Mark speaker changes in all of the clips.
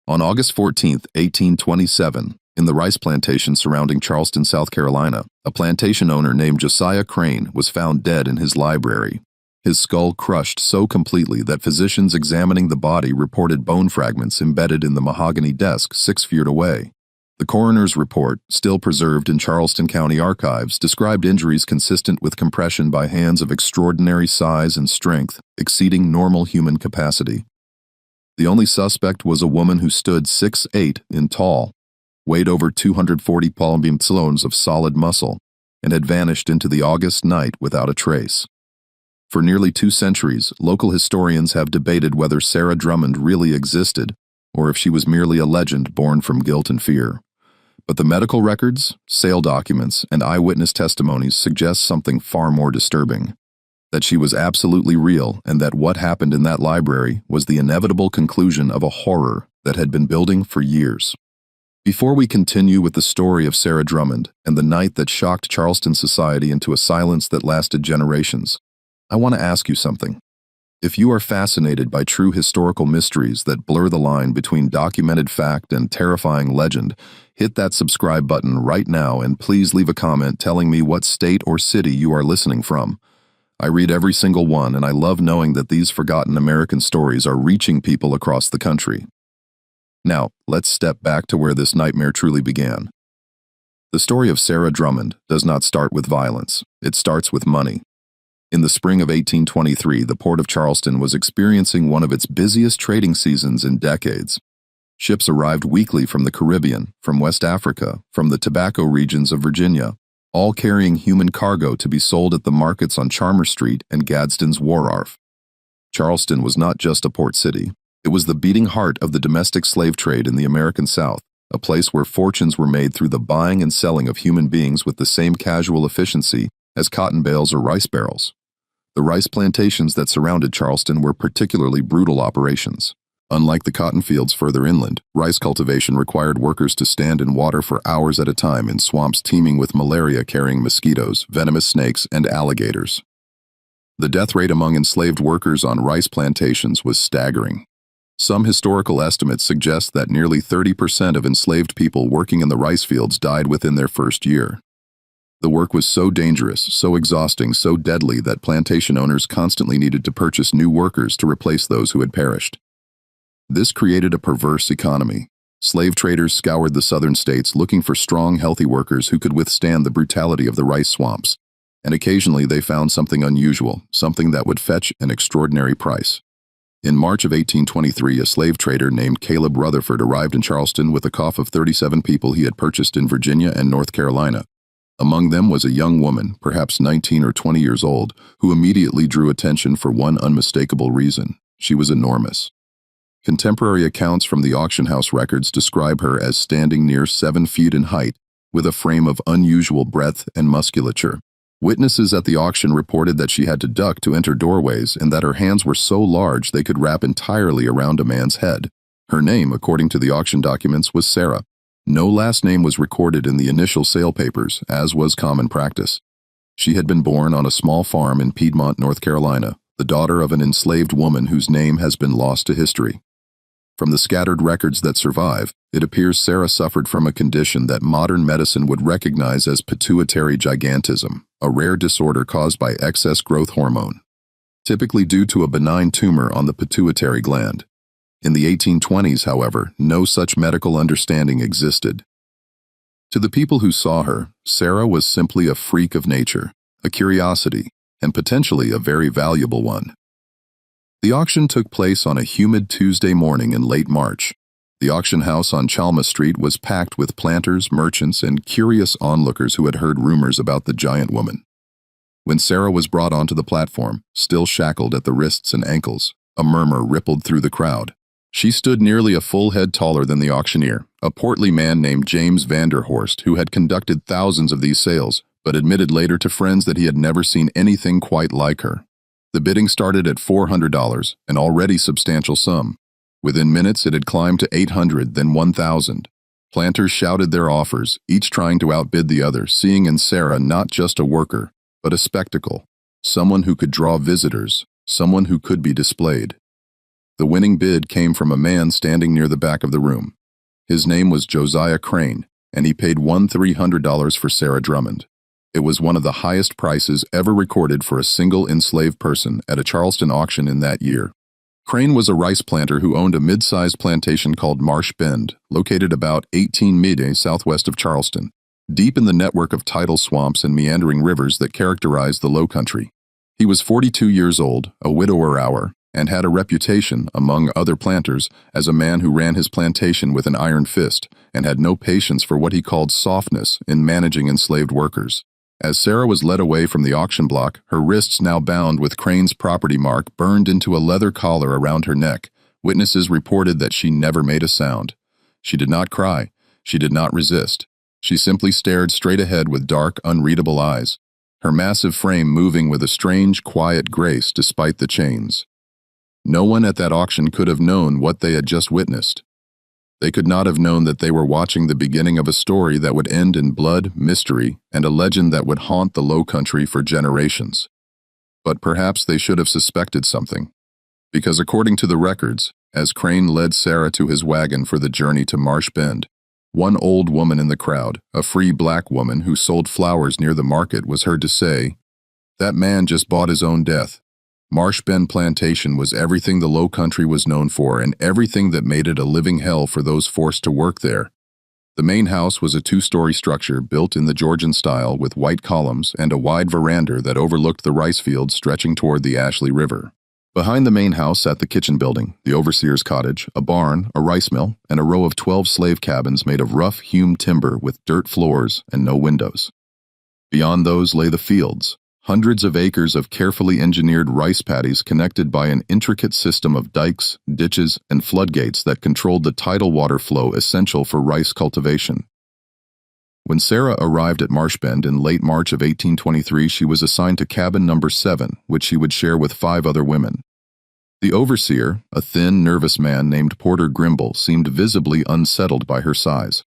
Speaker 1: On August 14, 1827, in the rice plantation surrounding Charleston, South Carolina, a plantation owner named Josiah Crane was found dead in his library, his skull crushed so completely that physicians examining the body reported bone fragments embedded in the mahogany desk 6 feet away. The coroner's report, still preserved in Charleston County archives, described injuries consistent with compression by hands of extraordinary size and strength, exceeding normal human capacity. The only suspect was a woman who stood 6'8" in tall, weighed over 240 pounds of solid muscle, and had vanished into the August night without a trace. For nearly 2 centuries, local historians have debated whether Sarah Drummond really existed, or if she was merely a legend born from guilt and fear. But the medical records, sale documents, and eyewitness testimonies suggest something far more disturbing: that she was absolutely real, and that what happened in that library was the inevitable conclusion of a horror that had been building for years. Before we continue with the story of Sarah Drummond and the night that shocked Charleston society into a silence that lasted generations, I want to ask you something. If you are fascinated by true historical mysteries that blur the line between documented fact and terrifying legend, hit that subscribe button right now and please leave a comment telling me what state or city you are listening from. I read every single one, and I love knowing that these forgotten American stories are reaching people across the country. Now, let's step back to where this nightmare truly began. The story of Sarah Drummond does not start with violence. It starts with money. In the spring of 1823, the port of Charleston was experiencing one of its busiest trading seasons in decades. Ships arrived weekly from the Caribbean, from West Africa, from the tobacco regions of Virginia, all carrying human cargo to be sold at the markets on Charmer Street and Gadsden's Wharf. Charleston was not just a port city. It was the beating heart of the domestic slave trade in the American South, a place where fortunes were made through the buying and selling of human beings with the same casual efficiency as cotton bales or rice barrels. The rice plantations that surrounded Charleston were particularly brutal operations. Unlike the cotton fields further inland, rice cultivation required workers to stand in water for hours at a time in swamps teeming with malaria-carrying mosquitoes, venomous snakes, and alligators. The death rate among enslaved workers on rice plantations was staggering. Some historical estimates suggest that nearly 30% of enslaved people working in the rice fields died within their first year. The work was so dangerous, so exhausting, so deadly that plantation owners constantly needed to purchase new workers to replace those who had perished. This created a perverse economy. Slave traders scoured the southern states looking for strong, healthy workers who could withstand the brutality of the rice swamps, and occasionally they found something unusual, something that would fetch an extraordinary price. In March of 1823, a slave trader named Caleb Rutherford arrived in Charleston with a coff of 37 people he had purchased in Virginia and North Carolina. Among them was a young woman, perhaps 19 or 20 years old, who immediately drew attention for one unmistakable reason: she was enormous. Contemporary accounts from the auction house records describe her as standing near 7 feet in height, with a frame of unusual breadth and musculature. Witnesses at the auction reported that she had to duck to enter doorways and that her hands were so large they could wrap entirely around a man's head. Her name, according to the auction documents, was Sarah. No last name was recorded in the initial sale papers, as was common practice. She had been born on a small farm in Piedmont, North Carolina, the daughter of an enslaved woman whose name has been lost to history. From the scattered records that survive, it appears Sarah suffered from a condition that modern medicine would recognize as pituitary gigantism, a rare disorder caused by excess growth hormone, typically due to a benign tumor on the pituitary gland. In the 1820s, however, no such medical understanding existed. To the people who saw her, Sarah was simply a freak of nature, a curiosity, and potentially a very valuable one. The auction took place on a humid Tuesday morning in late March. The auction house on Chalma Street was packed with planters, merchants, and curious onlookers who had heard rumors about the giant woman. When Sarah was brought onto the platform, still shackled at the wrists and ankles, a murmur rippled through the crowd. She stood nearly a full head taller than the auctioneer, a portly man named James Vanderhorst, who had conducted thousands of these sales, but admitted later to friends that he had never seen anything quite like her. The bidding started at $400, an already substantial sum. Within minutes, it had climbed to $800, then $1,000. Planters shouted their offers, each trying to outbid the other, seeing in Sarah not just a worker, but a spectacle, someone who could draw visitors, someone who could be displayed. The winning bid came from a man standing near the back of the room. His name was Josiah Crane, and he paid $1,300 for Sarah Drummond. It was one of the highest prices ever recorded for a single enslaved person at a Charleston auction in that year. Crane was a rice planter who owned a mid-sized plantation called Marsh Bend, located about 18 miles southwest of Charleston, deep in the network of tidal swamps and meandering rivers that characterized the Low Country. He was 42 years old, a widower, and had a reputation, among other planters, as a man who ran his plantation with an iron fist and had no patience for what he called softness in managing enslaved workers. As Sarah was led away from the auction block, her wrists now bound with Crane's property mark burned into a leather collar around her neck, witnesses reported that she never made a sound. She did not cry. She did not resist. She simply stared straight ahead with dark, unreadable eyes, her massive frame moving with a strange, quiet grace despite the chains. No one at that auction could have known what they had just witnessed. They could not have known that they were watching the beginning of a story that would end in blood, mystery, and a legend that would haunt the Low Country for generations. But perhaps they should have suspected something. Because according to the records, as Crane led Sarah to his wagon for the journey to Marsh Bend, one old woman in the crowd, a free black woman who sold flowers near the market, was heard to say, "That man just bought his own death." Marsh Bend Plantation was everything the Low Country was known for and everything that made it a living hell for those forced to work there. The main house was a two-story structure built in the Georgian style with white columns and a wide veranda that overlooked the rice fields stretching toward the Ashley River. Behind the main house sat the kitchen building, the overseer's cottage, a barn, a rice mill, and a row of 12 slave cabins made of rough-hewn timber with dirt floors and no windows. Beyond those lay the fields. Hundreds of acres of carefully engineered rice paddies connected by an intricate system of dikes, ditches, and floodgates that controlled the tidal water flow essential for rice cultivation. When Sarah arrived at Marsh Bend in late March of 1823, she was assigned to cabin number 7, which she would share with 5 other women. The overseer, a thin, nervous man named Porter Grimble, seemed visibly unsettled by her size.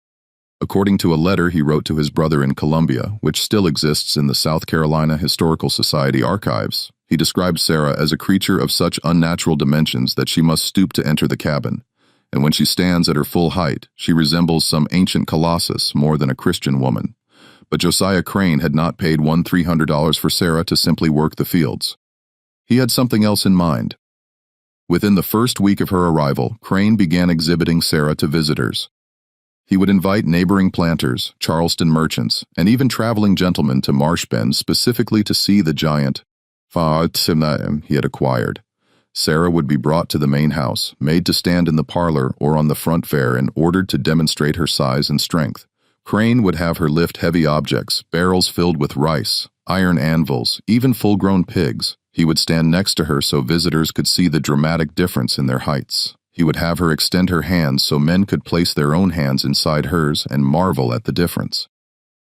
Speaker 1: According to a letter he wrote to his brother in Columbia, which still exists in the South Carolina Historical Society archives, he described Sarah as a creature of such unnatural dimensions that she must stoop to enter the cabin, and when she stands at her full height, she resembles some ancient colossus more than a Christian woman. But Josiah Crane had not paid $1,300 for Sarah to simply work the fields. He had something else in mind. Within the first week of her arrival, Crane began exhibiting Sarah to visitors. He would invite neighboring planters, Charleston merchants, and even traveling gentlemen to Marsh Bend specifically to see the giant he had acquired. Sarah would be brought to the main house, made to stand in the parlor or on the front fair and ordered to demonstrate her size and strength. Crane would have her lift heavy objects, barrels filled with rice, iron anvils, even full-grown pigs. He would stand next to her so visitors could see the dramatic difference in their heights. He would have her extend her hands so men could place their own hands inside hers and marvel at the difference.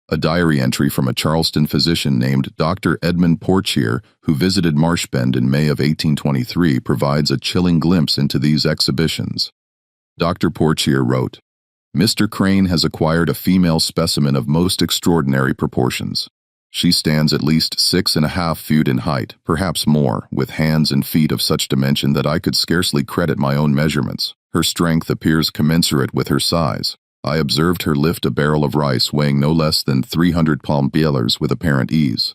Speaker 1: A diary entry from a Charleston physician named Dr. Edmund Portier, who visited Marsh Bend in May of 1823, provides a chilling glimpse into these exhibitions. Dr. Portier wrote, "Mr. Crane has acquired a female specimen of most extraordinary proportions. She stands at least 6.5 feet in height, perhaps more, with hands and feet of such dimension that I could scarcely credit my own measurements. Her strength appears commensurate with her size. I observed her lift a barrel of rice weighing no less than 300 palm-bealers with apparent ease.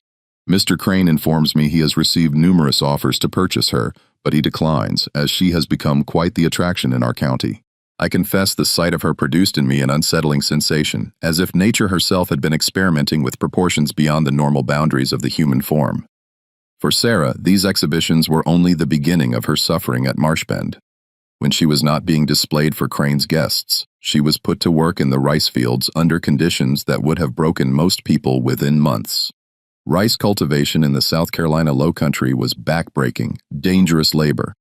Speaker 1: Mr. Crane informs me he has received numerous offers to purchase her, but he declines, as she has become quite the attraction in our county. I confess the sight of her produced in me an unsettling sensation, as if nature herself had been experimenting with proportions beyond the normal boundaries of the human form." For Sarah, these exhibitions were only the beginning of her suffering at Marsh Bend. When she was not being displayed for Crane's guests, she was put to work in the rice fields under conditions that would have broken most people within months. Rice cultivation in the South Carolina Low Country was backbreaking, dangerous labor.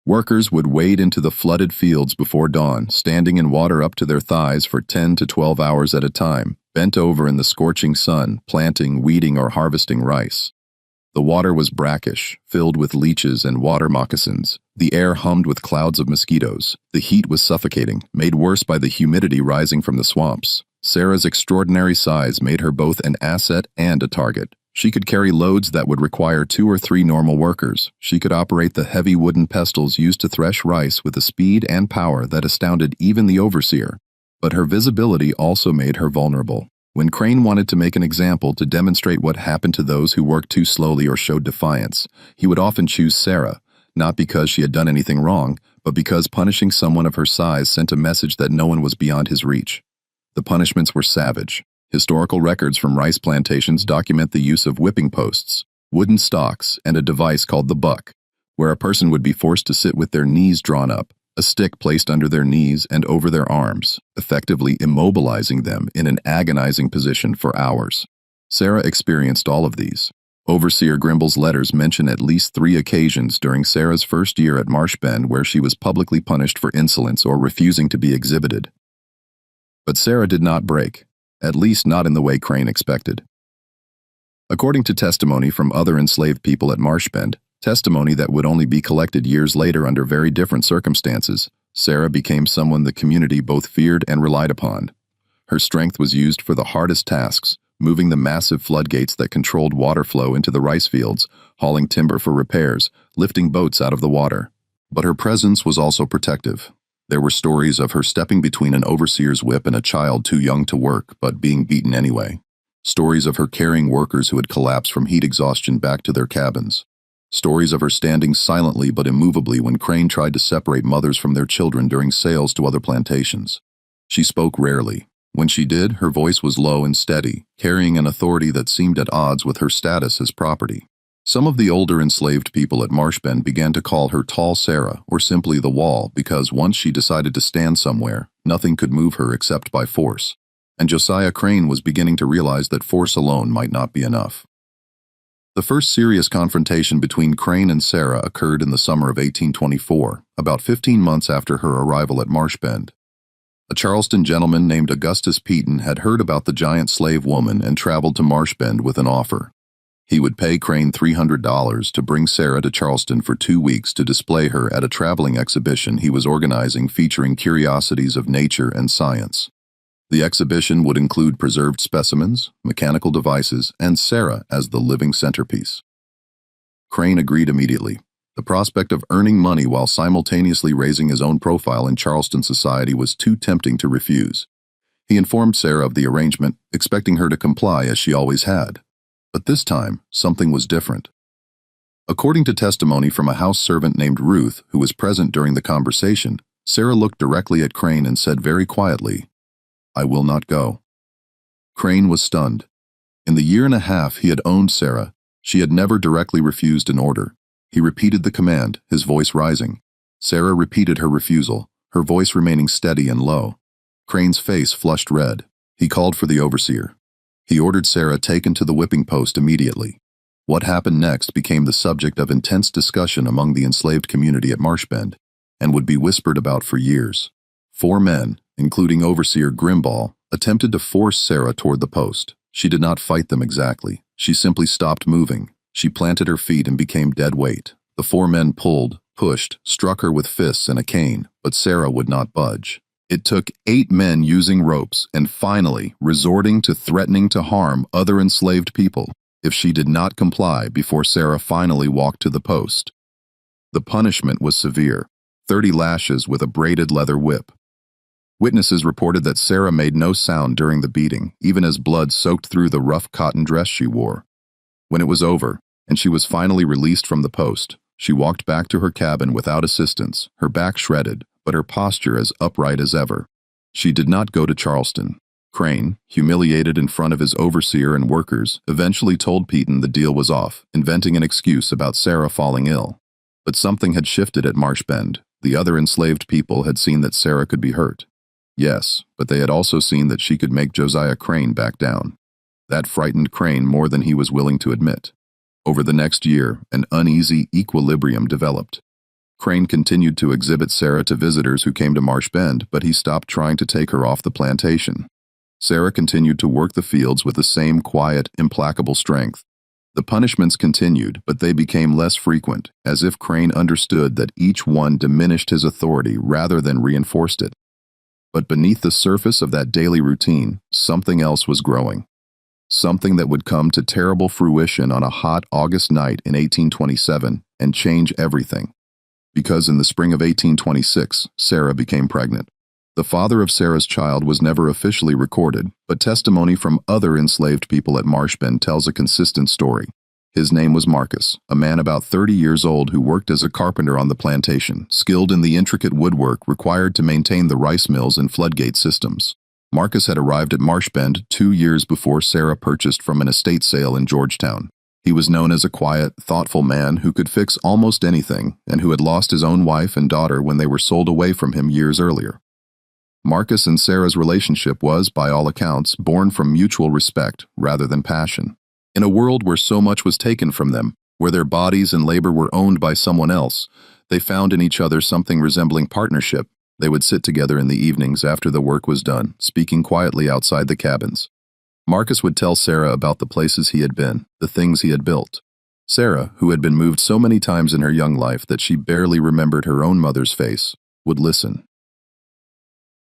Speaker 1: Workers would wade into the flooded fields before dawn, standing in water up to their thighs for 10 to 12 hours at a time, bent over in the scorching sun, planting, weeding, or harvesting rice. The water was brackish, filled with leeches and water moccasins. The air hummed with clouds of mosquitoes. The heat was suffocating, made worse by the humidity rising from the swamps. Sarah's extraordinary size made her both an asset and a target. She could carry loads that would require 2 or 3 normal workers. She could operate the heavy wooden pestles used to thresh rice with a speed and power that astounded even the overseer. But her visibility also made her vulnerable. When Crane wanted to make an example to demonstrate what happened to those who worked too slowly or showed defiance, he would often choose Sarah, not because she had done anything wrong, but because punishing someone of her size sent a message that no one was beyond his reach. The punishments were savage. Historical records from rice plantations document the use of whipping posts, wooden stocks, and a device called the buck, where a person would be forced to sit with their knees drawn up, a stick placed under their knees and over their arms, effectively immobilizing them in an agonizing position for hours. Sarah experienced all of these. Overseer Grimble's letters mention at least 3 occasions during Sarah's first year at Marsh Bend where she was publicly punished for insolence or refusing to be exhibited. But Sarah did not break, at least not in the way Crane expected. According to testimony from other enslaved people at Marsh Bend, testimony that would only be collected years later under very different circumstances, Sarah became someone the community both feared and relied upon. Her strength was used for the hardest tasks, moving the massive floodgates that controlled water flow into the rice fields, hauling timber for repairs, lifting boats out of the water. But her presence was also protective. There were stories of her stepping between an overseer's whip and a child too young to work, but being beaten anyway. Stories of her carrying workers who had collapsed from heat exhaustion back to their cabins. Stories of her standing silently but immovably when Crane tried to separate mothers from their children during sales to other plantations. She spoke rarely. When she did, her voice was low and steady, carrying an authority that seemed at odds with her status as property. Some of the older enslaved people at Marsh Bend began to call her Tall Sarah or simply the Wall because once she decided to stand somewhere, nothing could move her except by force. And Josiah Crane was beginning to realize that force alone might not be enough. The first serious confrontation between Crane and Sarah occurred in the summer of 1824, about 15 months after her arrival at Marsh Bend. A Charleston gentleman named Augustus Peaton had heard about the giant slave woman and traveled to Marsh Bend with an offer. He would pay Crane $300 to bring Sarah to Charleston for 2 weeks to display her at a traveling exhibition he was organizing featuring curiosities of nature and science. The exhibition would include preserved specimens, mechanical devices, and Sarah as the living centerpiece. Crane agreed immediately. The prospect of earning money while simultaneously raising his own profile in Charleston society was too tempting to refuse. He informed Sarah of the arrangement, expecting her to comply as she always had. But this time, something was different. According to testimony from a house servant named Ruth, who was present during the conversation, Sarah looked directly at Crane and said very quietly, "I will not go." Crane was stunned. In the year and a half he had owned Sarah, she had never directly refused an order. He repeated the command, his voice rising. Sarah repeated her refusal, her voice remaining steady and low. Crane's face flushed red. He called for the overseer. He ordered Sarah taken to the whipping post immediately. What happened next became the subject of intense discussion among the enslaved community at Marsh Bend, and would be whispered about for years. 4 men, including Overseer Grimball, attempted to force Sarah toward the post. She did not fight them exactly. She simply stopped moving. She planted her feet and became dead weight. The 4 men pulled, pushed, struck her with fists and a cane, but Sarah would not budge. It took 8 men using ropes and finally resorting to threatening to harm other enslaved people if she did not comply before Sarah finally walked to the post. The punishment was severe, 30 lashes with a braided leather whip. Witnesses reported that Sarah made no sound during the beating, even as blood soaked through the rough cotton dress she wore. When it was over, and she was finally released from the post, she walked back to her cabin without assistance, her back shredded, but her posture as upright as ever. She did not go to Charleston. Crane, humiliated in front of his overseer and workers, eventually told Peaton the deal was off, inventing an excuse about Sarah falling ill. But something had shifted at Marsh Bend. The other enslaved people had seen that Sarah could be hurt. Yes, but they had also seen that she could make Josiah Crane back down. That frightened Crane more than he was willing to admit. Over the next year, an uneasy equilibrium developed. Crane continued to exhibit Sarah to visitors who came to Marsh Bend, but he stopped trying to take her off the plantation. Sarah continued to work the fields with the same quiet, implacable strength. The punishments continued, but they became less frequent, as if Crane understood that each one diminished his authority rather than reinforced it. But beneath the surface of that daily routine, something else was growing. something that would come to terrible fruition on a hot August night in 1827 and change everything. Because in the spring of 1826, Sarah became pregnant. The father of Sarah's child was never officially recorded, but testimony from other enslaved people at Marshbend tells a consistent story. His name was Marcus, a man about 30 years old who worked as a carpenter on the plantation, skilled in the intricate woodwork required to maintain the rice mills and floodgate systems. Marcus had arrived at Marshbend 2 years before Sarah purchased from an estate sale in Georgetown. He was known as a quiet, thoughtful man who could fix almost anything and who had lost his own wife and daughter when they were sold away from him years earlier. Marcus and Sarah's relationship was, by all accounts, born from mutual respect rather than passion. In a world where so much was taken from them, where their bodies and labor were owned by someone else, they found in each other something resembling partnership. They would sit together in the evenings after the work was done, speaking quietly outside the cabins. Marcus would tell Sarah about the places he had been, the things he had built. Sarah, who had been moved so many times in her young life that she barely remembered her own mother's face, would listen.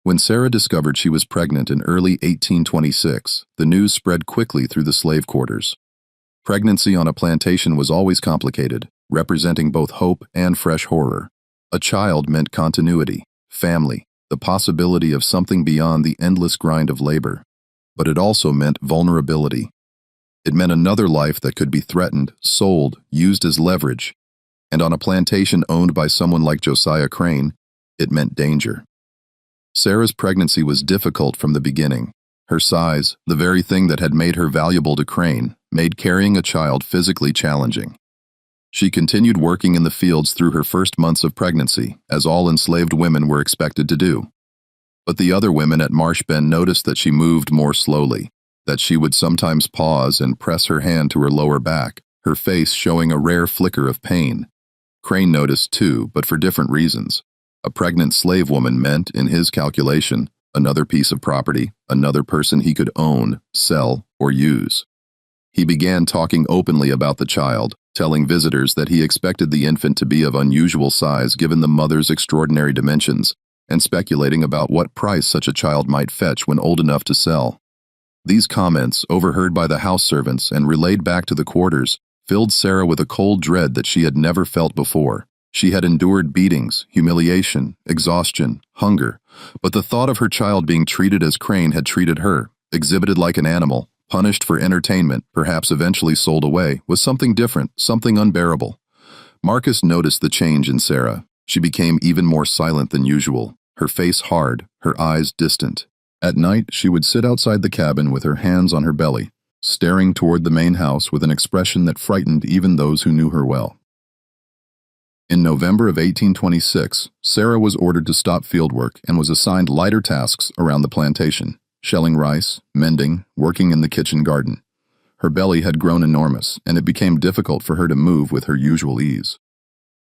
Speaker 1: When Sarah discovered she was pregnant in early 1826, the news spread quickly through the slave quarters. Pregnancy on a plantation was always complicated, representing both hope and fresh horror. A child meant continuity, family, the possibility of something beyond the endless grind of labor. But it also meant vulnerability. It meant another life that could be threatened, sold, used as leverage. And on a plantation owned by someone like Josiah Crane, it meant danger. Sarah's pregnancy was difficult from the beginning. Her size, the very thing that had made her valuable to Crane, made carrying a child physically challenging. She continued working in the fields through her first months of pregnancy, as all enslaved women were expected to do. But the other women at Marshbend noticed that she moved more slowly, that she would sometimes pause and press her hand to her lower back, her face showing a rare flicker of pain. Crane noticed too, but for different reasons. A pregnant slave woman meant, in his calculation, another piece of property, another person he could own, sell, or use. He began talking openly about the child, telling visitors that he expected the infant to be of unusual size given the mother's extraordinary dimensions, and speculating about what price such a child might fetch when old enough to sell. These comments, overheard by the house servants and relayed back to the quarters, filled Sarah with a cold dread that she had never felt before. She had endured beatings, humiliation, exhaustion, hunger, but the thought of her child being treated as Crane had treated her, exhibited like an animal, punished for entertainment, perhaps eventually sold away, was something different, something unbearable. Marcus noticed the change in Sarah. She became even more silent than usual, her face hard, her eyes distant. At night, she would sit outside the cabin with her hands on her belly, staring toward the main house with an expression that frightened even those who knew her well. In November of 1826, Sarah was ordered to stop fieldwork and was assigned lighter tasks around the plantation, shelling rice, mending, working in the kitchen garden. Her belly had grown enormous, and it became difficult for her to move with her usual ease.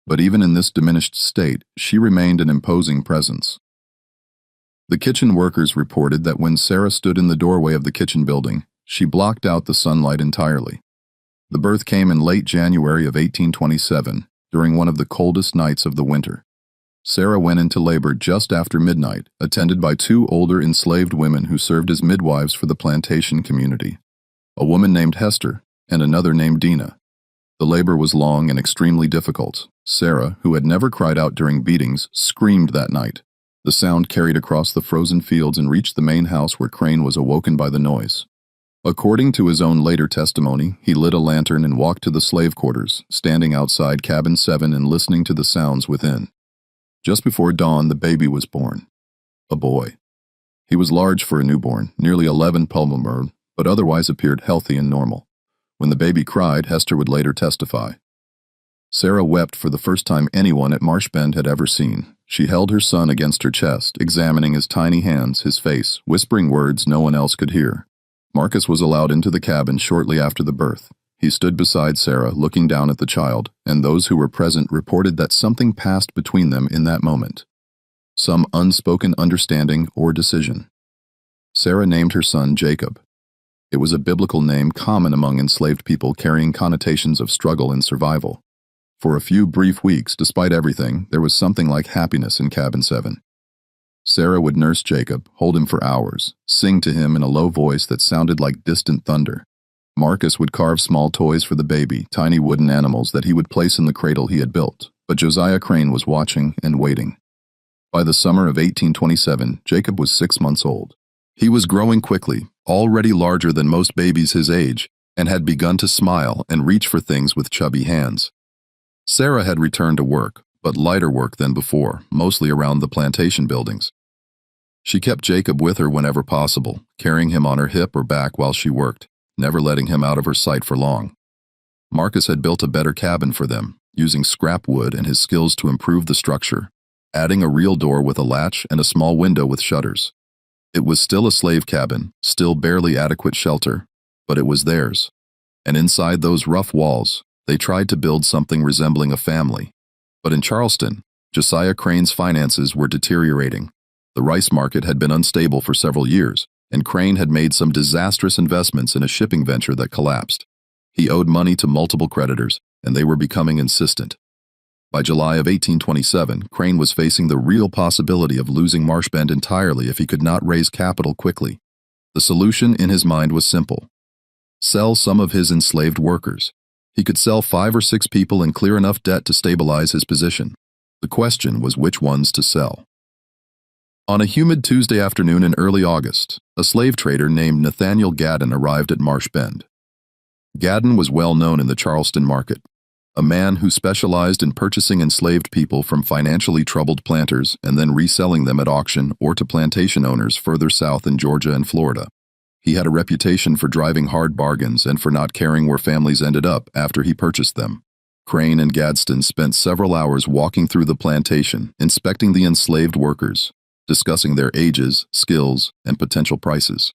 Speaker 1: But even in this diminished state, she remained an imposing presence. The kitchen workers reported that when Sarah stood in the doorway of the kitchen building, she blocked out the sunlight entirely. The birth came in late January of 1827, during one of the coldest nights of the winter. Sarah went into labor just after midnight, attended by 2 older enslaved women who served as midwives for the plantation community, a woman named Hester and another named Dina. The labor was long and extremely difficult. Sarah, who had never cried out during beatings, screamed that night. The sound carried across the frozen fields and reached the main house where Crane was awoken by the noise. According to his own later testimony, he lit a lantern and walked to the slave quarters, standing outside cabin 7 and listening to the sounds within. Just before dawn, the baby was born. A boy. He was large for a newborn, nearly 11 palmar, but otherwise appeared healthy and normal. When the baby cried, Hester would later testify. Sarah wept for the first time anyone at Marshbend had ever seen. She held her son against her chest, examining his tiny hands, his face, whispering words no one else could hear. Marcus was allowed into the cabin shortly after the birth. He stood beside Sarah, looking down at the child, and those who were present reported that something passed between them in that moment. Some unspoken understanding or decision. Sarah named her son Jacob. It was a biblical name common among enslaved people carrying connotations of struggle and survival. For a few brief weeks, despite everything, there was something like happiness in Cabin 7. Sarah would nurse Jacob, hold him for hours, sing to him in a low voice that sounded like distant thunder. Marcus would carve small toys for the baby, tiny wooden animals that he would place in the cradle he had built, but Josiah Crane was watching and waiting. By the summer of 1827, Jacob was 6 months old. He was growing quickly, already larger than most babies his age, and had begun to smile and reach for things with chubby hands. Sarah had returned to work, but lighter work than before, mostly around the plantation buildings. She kept Jacob with her whenever possible, carrying him on her hip or back while she worked, never letting him out of her sight for long. Marcus had built a better cabin for them, using scrap wood and his skills to improve the structure, adding a real door with a latch and a small window with shutters. It was still a slave cabin, still barely adequate shelter, but it was theirs. And inside those rough walls, they tried to build something resembling a family. But in Charleston, Josiah Crane's finances were deteriorating. The rice market had been unstable for several years, and Crane had made some disastrous investments in a shipping venture that collapsed. He owed money to multiple creditors, and they were becoming insistent. By July of 1827, Crane was facing the real possibility of losing Marshbend entirely if he could not raise capital quickly. The solution in his mind was simple. Sell some of his enslaved workers. He could sell 5 or 6 people and clear enough debt to stabilize his position. The question was which ones to sell. On a humid Tuesday afternoon in early August, a slave trader named Nathaniel Gadden arrived at Marsh Bend. Gadden was well known in the Charleston market, a man who specialized in purchasing enslaved people from financially troubled planters and then reselling them at auction or to plantation owners further south in Georgia and Florida. He had a reputation for driving hard bargains and for not caring where families ended up after he purchased them. Crane and Gadsden spent several hours walking through the plantation, inspecting the enslaved workers, discussing their ages, skills, and potential prices.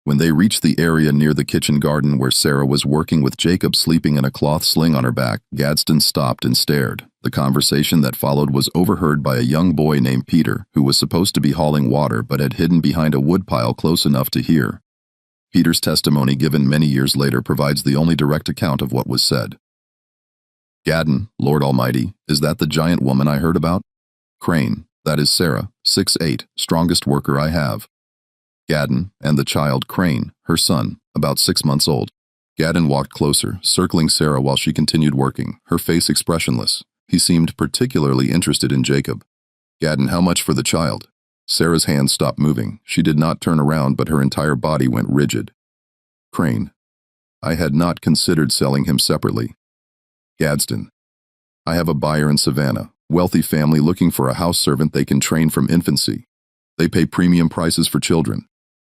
Speaker 1: When they reached the area near the kitchen garden where Sarah was working with Jacob sleeping in a cloth sling on her back, Gadsden stopped and stared. The conversation that followed was overheard by a young boy named Peter, who was supposed to be hauling water but had hidden behind a woodpile close enough to hear. Peter's testimony given many years later provides the only direct account of what was said. Gadden, Lord Almighty, is that the giant woman I heard about? Crane, that is Sarah, 6'8", strongest worker I have. Gadden, and the child, Crane, her son, about 6 months old. Gadden walked closer, circling Sarah while she continued working, her face expressionless. He seemed particularly interested in Jacob. Gadden, how much for the child? Sarah's hand stopped moving. She did not turn around, but her entire body went rigid. Crane, I had not considered selling him separately. Gadsden, I have a buyer in Savannah, wealthy family looking for a house servant they can train from infancy. They pay premium prices for children.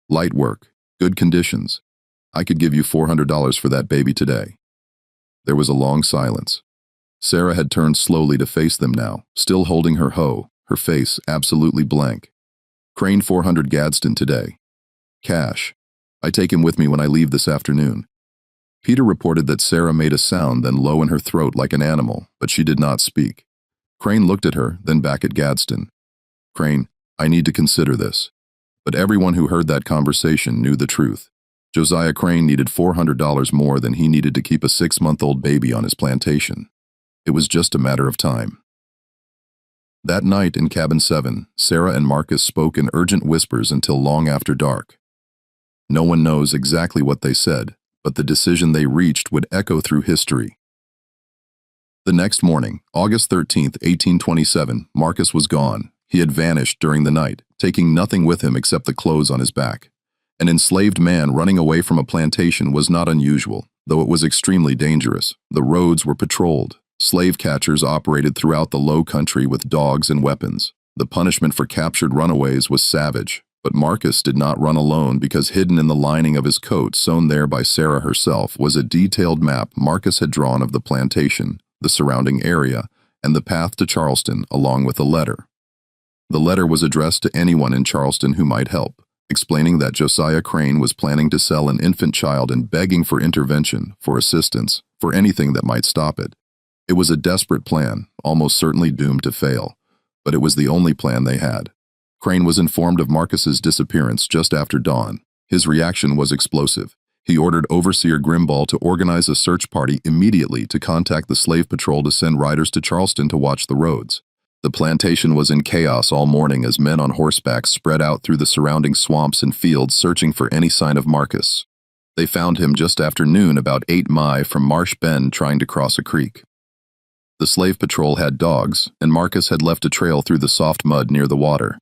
Speaker 1: Light work, good conditions. I could give you $400 for that baby today. There was a long silence. Sarah had turned slowly to face them now, still holding her hoe, her face absolutely blank. Crane, 400 Gadsden today. Cash. I take him with me when I leave this afternoon. Peter reported that Sarah made a sound, then low in her throat like an animal, but she did not speak. Crane looked at her, then back at Gadsden. Crane, I need to consider this. But everyone who heard that conversation knew the truth. Josiah Crane needed $400 more than he needed to keep a 6-month-old baby on his plantation. It was just a matter of time. That night in Cabin 7, Sarah and Marcus spoke in urgent whispers until long after dark. No one knows exactly what they said, but the decision they reached would echo through history. The next morning, August 13, 1827, Marcus was gone. He had vanished during the night, taking nothing with him except the clothes on his back. An enslaved man running away from a plantation was not unusual, though it was extremely dangerous. The roads were patrolled. Slave catchers operated throughout the low country with dogs and weapons. The punishment for captured runaways was savage, but Marcus did not run alone because hidden in the lining of his coat, sewn there by Sarah herself, was a detailed map Marcus had drawn of the plantation, the surrounding area, and the path to Charleston, along with a letter. The letter was addressed to anyone in Charleston who might help, explaining that Josiah Crane was planning to sell an infant child and begging for intervention, for assistance, for anything that might stop it. It was a desperate plan, almost certainly doomed to fail, but it was the only plan they had. Crane was informed of Marcus's disappearance just after dawn. His reaction was explosive. He ordered Overseer Grimball to organize a search party immediately to contact the slave patrol to send riders to Charleston to watch the roads. The plantation was in chaos all morning as men on horseback spread out through the surrounding swamps and fields searching for any sign of Marcus. They found him just after noon about 8 miles from Marsh Bend trying to cross a creek. The slave patrol had dogs, and Marcus had left a trail through the soft mud near the water.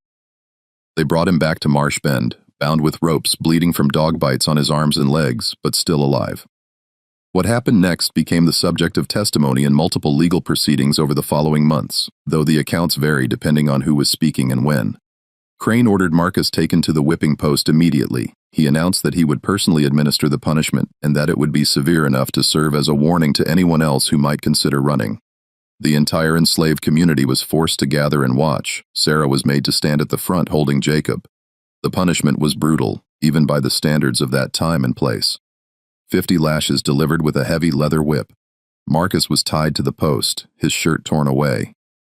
Speaker 1: They brought him back to Marsh Bend, bound with ropes, bleeding from dog bites on his arms and legs, but still alive. What happened next became the subject of testimony in multiple legal proceedings over the following months, though the accounts vary depending on who was speaking and when. Crane ordered Marcus taken to the whipping post immediately. He announced that he would personally administer the punishment and that it would be severe enough to serve as a warning to anyone else who might consider running. The entire enslaved community was forced to gather and watch. Sarah was made to stand at the front holding Jacob. The punishment was brutal, even by the standards of that time and place. 50 lashes delivered with a heavy leather whip. Marcus was tied to the post, his shirt torn away.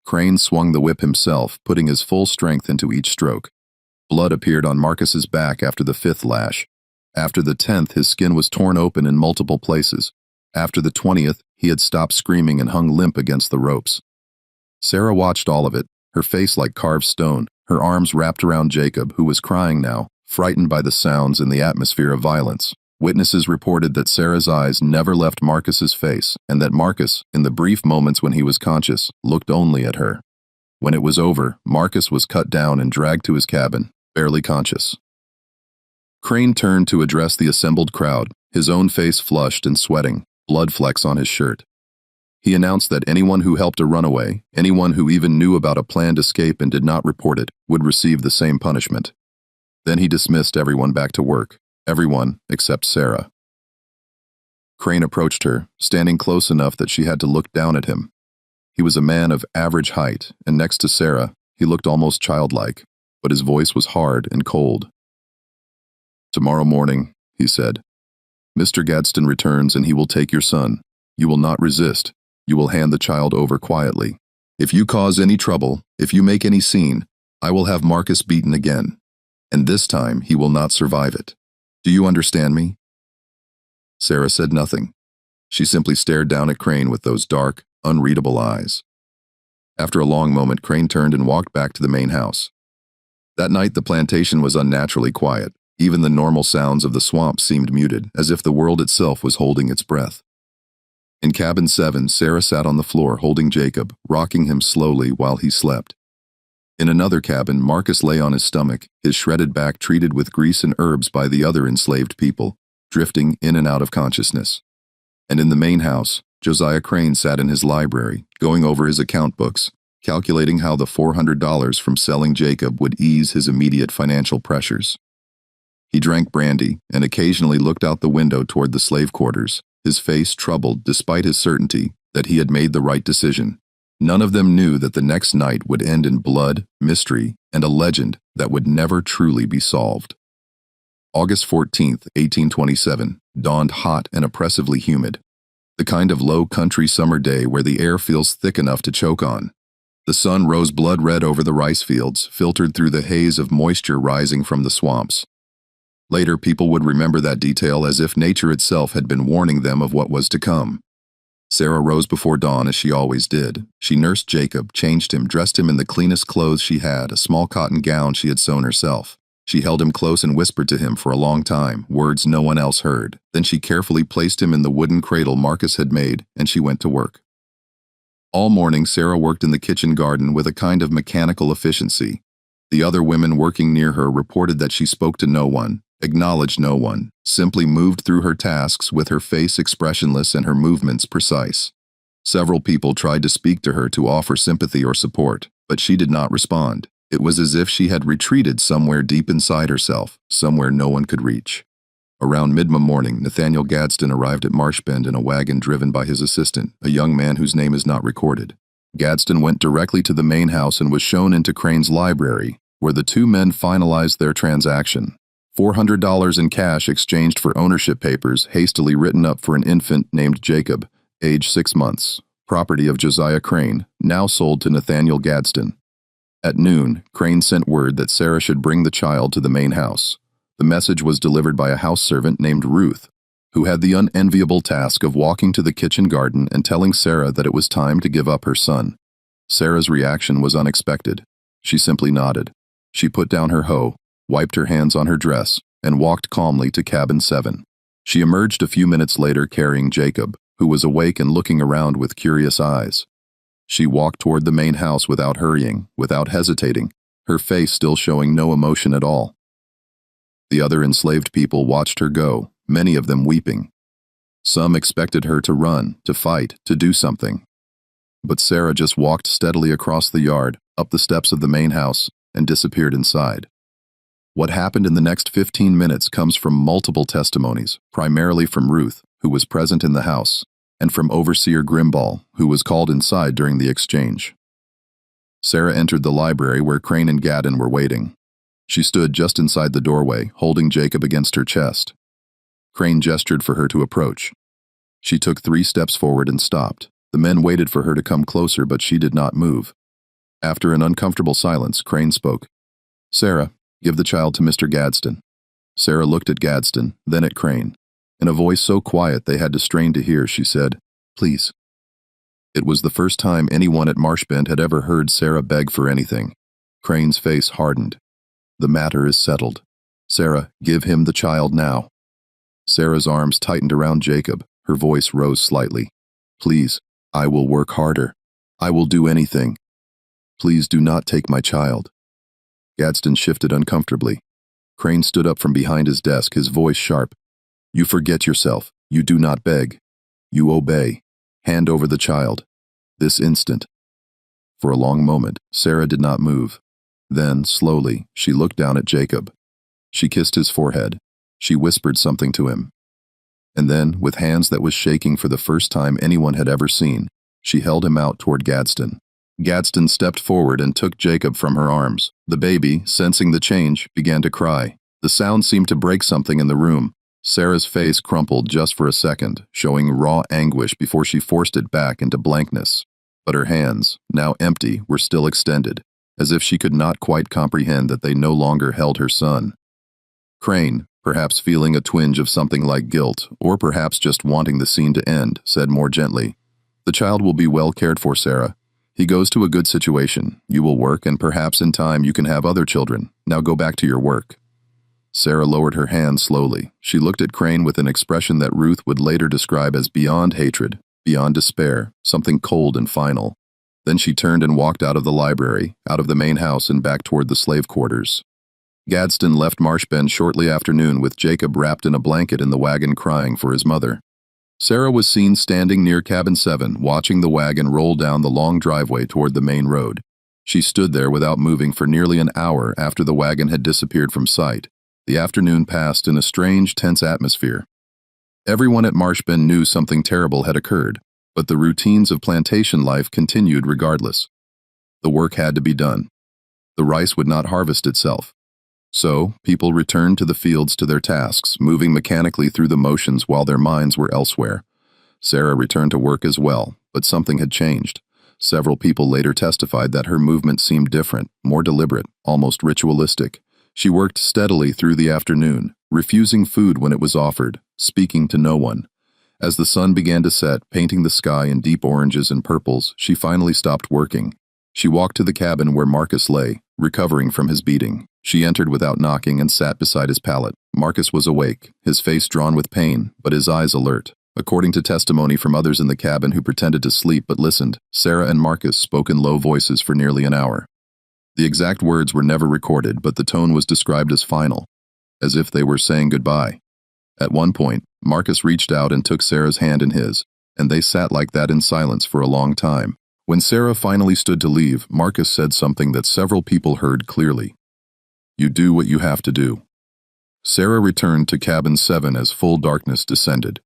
Speaker 1: Crane swung the whip himself, putting his full strength into each stroke. Blood appeared on Marcus's back after the 5th lash. After the 10th, his skin was torn open in multiple places. After the 20th, he had stopped screaming and hung limp against the ropes. Sarah watched all of it, her face like carved stone, her arms wrapped around Jacob, who was crying now, frightened by the sounds and the atmosphere of violence. Witnesses reported that Sarah's eyes never left Marcus's face, and that Marcus, in the brief moments when he was conscious, looked only at her. When it was over, Marcus was cut down and dragged to his cabin, barely conscious. Crane turned to address the assembled crowd, his own face flushed and sweating, blood flecks on his shirt. He announced that anyone who helped a runaway, anyone who even knew about a planned escape and did not report it, would receive the same punishment. Then he dismissed everyone back to work. Everyone except Sarah. Crane approached her, standing close enough that she had to look down at him. He was a man of average height, and next to Sarah, he looked almost childlike, but his voice was hard and cold. "Tomorrow morning," he said, "Mr. Gadsden returns and he will take your son. You will not resist. You will hand the child over quietly. If you cause any trouble, if you make any scene, I will have Marcus beaten again. And this time he will not survive it. Do you understand me?" Sarah said nothing. She simply stared down at Crane with those dark, unreadable eyes. After a long moment, Crane turned and walked back to the main house. That night, the plantation was unnaturally quiet. Even the normal sounds of the swamp seemed muted, as if the world itself was holding its breath. In cabin 7, Sarah sat on the floor holding Jacob, rocking him slowly while he slept. In another cabin, Marcus lay on his stomach, his shredded back treated with grease and herbs by the other enslaved people, drifting in and out of consciousness. And in the main house, Josiah Crane sat in his library, going over his account books, calculating how the $400 from selling Jacob would ease his immediate financial pressures. He drank brandy and occasionally looked out the window toward the slave quarters, his face troubled despite his certainty that he had made the right decision. None of them knew that the next night would end in blood, mystery, and a legend that would never truly be solved. August 14th, 1827, dawned hot and oppressively humid. The kind of low-country summer day where the air feels thick enough to choke on. The sun rose blood-red over the rice fields, filtered through the haze of moisture rising from the swamps. Later, people would remember that detail as if nature itself had been warning them of what was to come. Sarah rose before dawn as she always did. She nursed Jacob, changed him, dressed him in the cleanest clothes she had, a small cotton gown she had sewn herself. She held him close and whispered to him for a long time, words no one else heard. Then she carefully placed him in the wooden cradle Marcus had made, and she went to work. All morning, Sarah worked in the kitchen garden with a kind of mechanical efficiency. The other women working near her reported that she spoke to no one, acknowledged no one, simply moved through her tasks with her face expressionless and her movements precise. Several people tried to speak to her to offer sympathy or support, but she did not respond. It was as if she had retreated somewhere deep inside herself, somewhere no one could reach. Around mid-morning, Nathaniel Gadsden arrived at Marsh Bend in a wagon driven by his assistant, a young man whose name is not recorded. Gadsden went directly to the main house and was shown into Crane's library, where the two men finalized their transaction. $400 in cash exchanged for ownership papers hastily written up for an infant named Jacob, age 6 months, property of Josiah Crane, now sold to Nathaniel Gadsden. At noon, Crane sent word that Sarah should bring the child to the main house. The message was delivered by a house servant named Ruth, who had the unenviable task of walking to the kitchen garden and telling Sarah that it was time to give up her son. Sarah's reaction was unexpected. She simply nodded. She put down her hoe, wiped her hands on her dress, and walked calmly to cabin 7. She emerged a few minutes later carrying Jacob, who was awake and looking around with curious eyes. She walked toward the main house without hurrying, without hesitating, her face still showing no emotion at all. The other enslaved people watched her go, many of them weeping. Some expected her to run, to fight, to do something. But Sarah just walked steadily across the yard, up the steps of the main house, and disappeared inside. What happened in the next 15 minutes comes from multiple testimonies, primarily from Ruth, who was present in the house, and from Overseer Grimball, who was called inside during the exchange. Sarah entered the library where Crane and Gadden were waiting. She stood just inside the doorway, holding Jacob against her chest. Crane gestured for her to approach. She took 3 steps forward and stopped. The men waited for her to come closer, but she did not move. After an uncomfortable silence, Crane spoke. "Sarah, give the child to Mr. Gadsden." Sarah looked at Gadsden, then at Crane. In a voice so quiet they had to strain to hear, she said, "Please." It was the first time anyone at Marshbend had ever heard Sarah beg for anything. Crane's face hardened. "The matter is settled. Sarah, give him the child now." Sarah's arms tightened around Jacob. Her voice rose slightly. "Please, I will work harder. I will do anything. Please do not take my child." Gadsden shifted uncomfortably. Crane stood up from behind his desk, his voice sharp. "You forget yourself. You do not beg. You obey. Hand over the child. This instant." For a long moment, Sarah did not move. Then, slowly, she looked down at Jacob. She kissed his forehead. She whispered something to him. And then, with hands that was shaking for the first time anyone had ever seen, she held him out toward Gadsden. Gadsden stepped forward and took Jacob from her arms. The baby, sensing the change, began to cry. The sound seemed to break something in the room. Sarah's face crumpled just for a second, showing raw anguish before she forced it back into blankness. But her hands, now empty, were still extended, as if she could not quite comprehend that they no longer held her son. Crane, perhaps feeling a twinge of something like guilt, or perhaps just wanting the scene to end, said more gently, "The child will be well cared for, Sarah. He goes to a good situation. You will work, and perhaps in time you can have other children. Now go back to your work." Sarah lowered her hand slowly. She looked at Crane with an expression that Ruth would later describe as beyond hatred, beyond despair, something cold and final. Then she turned and walked out of the library, out of the main house and back toward the slave quarters. Gadsden left Marshbend shortly after noon with Jacob wrapped in a blanket in the wagon crying for his mother. Sarah was seen standing near cabin 7, watching the wagon roll down the long driveway toward the main road. She stood there without moving for nearly an hour after the wagon had disappeared from sight. The afternoon passed in a strange, tense atmosphere. Everyone at Marshbend knew something terrible had occurred, but the routines of plantation life continued regardless. The work had to be done. The rice would not harvest itself. So, people returned to the fields to their tasks, moving mechanically through the motions while their minds were elsewhere. Sarah returned to work as well, but something had changed. Several people later testified that her movement seemed different, more deliberate, almost ritualistic. She worked steadily through the afternoon, refusing food when it was offered, speaking to no one. As the sun began to set, painting the sky in deep oranges and purples, she finally stopped working. She walked to the cabin where Marcus lay, recovering from his beating. She entered without knocking and sat beside his pallet. Marcus was awake, his face drawn with pain, but his eyes alert. According to testimony from others in the cabin who pretended to sleep but listened, Sarah and Marcus spoke in low voices for nearly an hour. The exact words were never recorded, but the tone was described as final, as if they were saying goodbye. At one point, Marcus reached out and took Sarah's hand in his, and they sat like that in silence for a long time. When Sarah finally stood to leave, Marcus said something that several people heard clearly. "You do what you have to do." Sarah returned to cabin 7 as full darkness descended.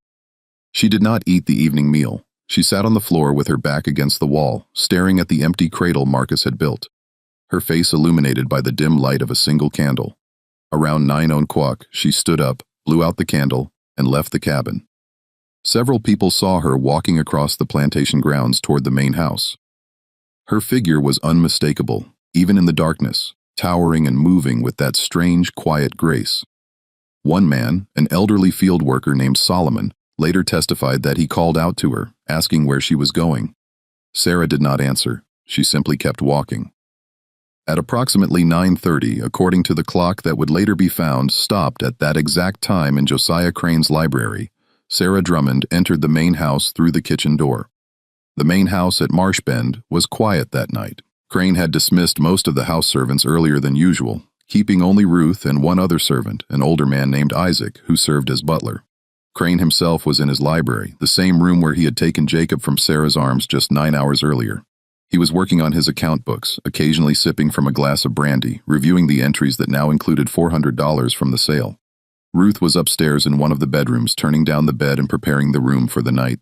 Speaker 1: She did not eat the evening meal. She sat on the floor with her back against the wall, staring at the empty cradle Marcus had built, her face illuminated by the dim light of a single candle. Around 9 o'clock, she stood up, blew out the candle, and left the cabin. Several people saw her walking across the plantation grounds toward the main house. Her figure was unmistakable, even in the darkness, towering and moving with that strange, quiet grace. One man, an elderly field worker named Solomon, later testified that he called out to her, asking where she was going. Sarah did not answer. She simply kept walking. At approximately 9:30, according to the clock that would later be found stopped at that exact time in Josiah Crane's library, Sarah Drummond entered the main house through the kitchen door. The main house at Marsh Bend was quiet that night. Crane had dismissed most of the house servants earlier than usual, keeping only Ruth and one other servant, an older man named Isaac, who served as butler. Crane himself was in his library, the same room where he had taken Jacob from Sarah's arms just 9 hours earlier. He was working on his account books, occasionally sipping from a glass of brandy, reviewing the entries that now included $400 from the sale. Ruth was upstairs in one of the bedrooms, turning down the bed and preparing the room for the night.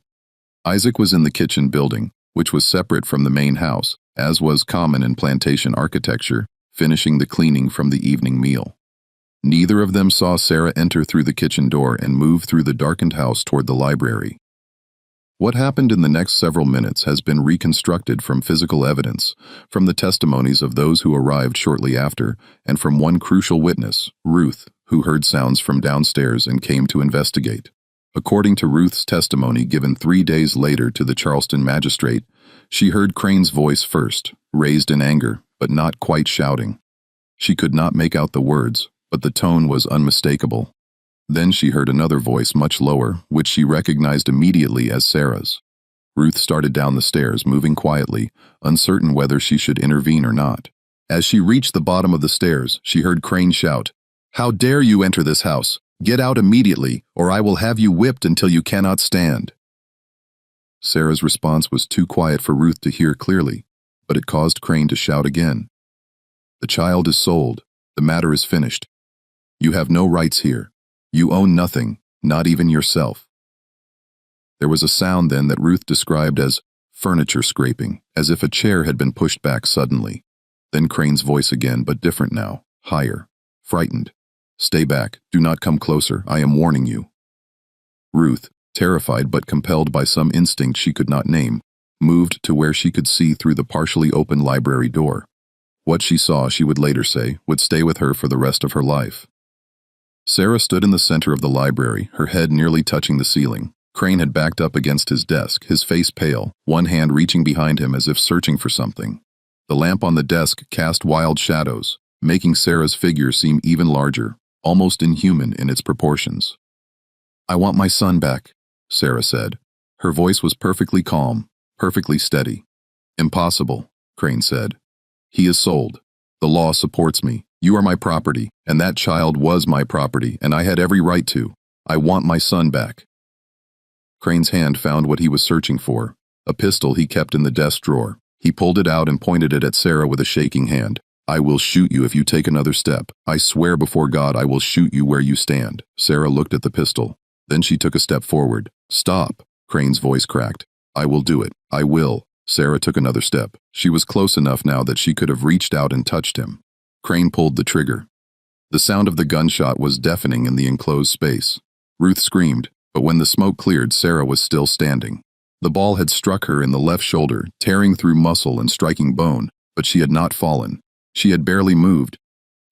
Speaker 1: Isaac was in the kitchen building, which was separate from the main house, as was common in plantation architecture, finishing the cleaning from the evening meal. Neither of them saw Sarah enter through the kitchen door and move through the darkened house toward the library. What happened in the next several minutes has been reconstructed from physical evidence, from the testimonies of those who arrived shortly after, and from one crucial witness, Ruth, who heard sounds from downstairs and came to investigate. According to Ruth's testimony given 3 days later to the Charleston magistrate, she heard Crane's voice first, raised in anger, but not quite shouting. She could not make out the words, but the tone was unmistakable. Then she heard another voice much lower, which she recognized immediately as Sarah's. Ruth started down the stairs, moving quietly, uncertain whether she should intervene or not. As she reached the bottom of the stairs, she heard Crane shout, "How dare you enter this house? Get out immediately, or I will have you whipped until you cannot stand." Sarah's response was too quiet for Ruth to hear clearly, but it caused Crane to shout again. "The child is sold. The matter is finished. You have no rights here. You own nothing, not even yourself." There was a sound then that Ruth described as furniture scraping, as if a chair had been pushed back suddenly. Then Crane's voice again, but different now, higher, frightened. "Stay back. Do not come closer. I am warning you." Ruth, terrified but compelled by some instinct she could not name, moved to where she could see through the partially open library door. What she saw, she would later say, would stay with her for the rest of her life. Sarah stood in the center of the library, her head nearly touching the ceiling. Crane had backed up against his desk, his face pale, one hand reaching behind him as if searching for something. The lamp on the desk cast wild shadows, making Sarah's figure seem even larger, almost inhuman in its proportions. "I want my son back," Sarah said. Her voice was perfectly calm, perfectly steady. "Impossible," Crane said. "He is sold. The law supports me. You are my property, and that child was my property, and I had every right to. I want my son back." Crane's hand found what he was searching for, a pistol he kept in the desk drawer. He pulled it out and pointed it at Sarah with a shaking hand. "I will shoot you if you take another step. I swear before God I will shoot you where you stand." Sarah looked at the pistol. Then she took a step forward. "Stop," Crane's voice cracked. "I will do it. I will." Sarah took another step. She was close enough now that she could have reached out and touched him. Crane pulled the trigger. The sound of the gunshot was deafening in the enclosed space. Ruth screamed, but when the smoke cleared, Sarah was still standing. The ball had struck her in the left shoulder, tearing through muscle and striking bone, but she had not fallen. She had barely moved.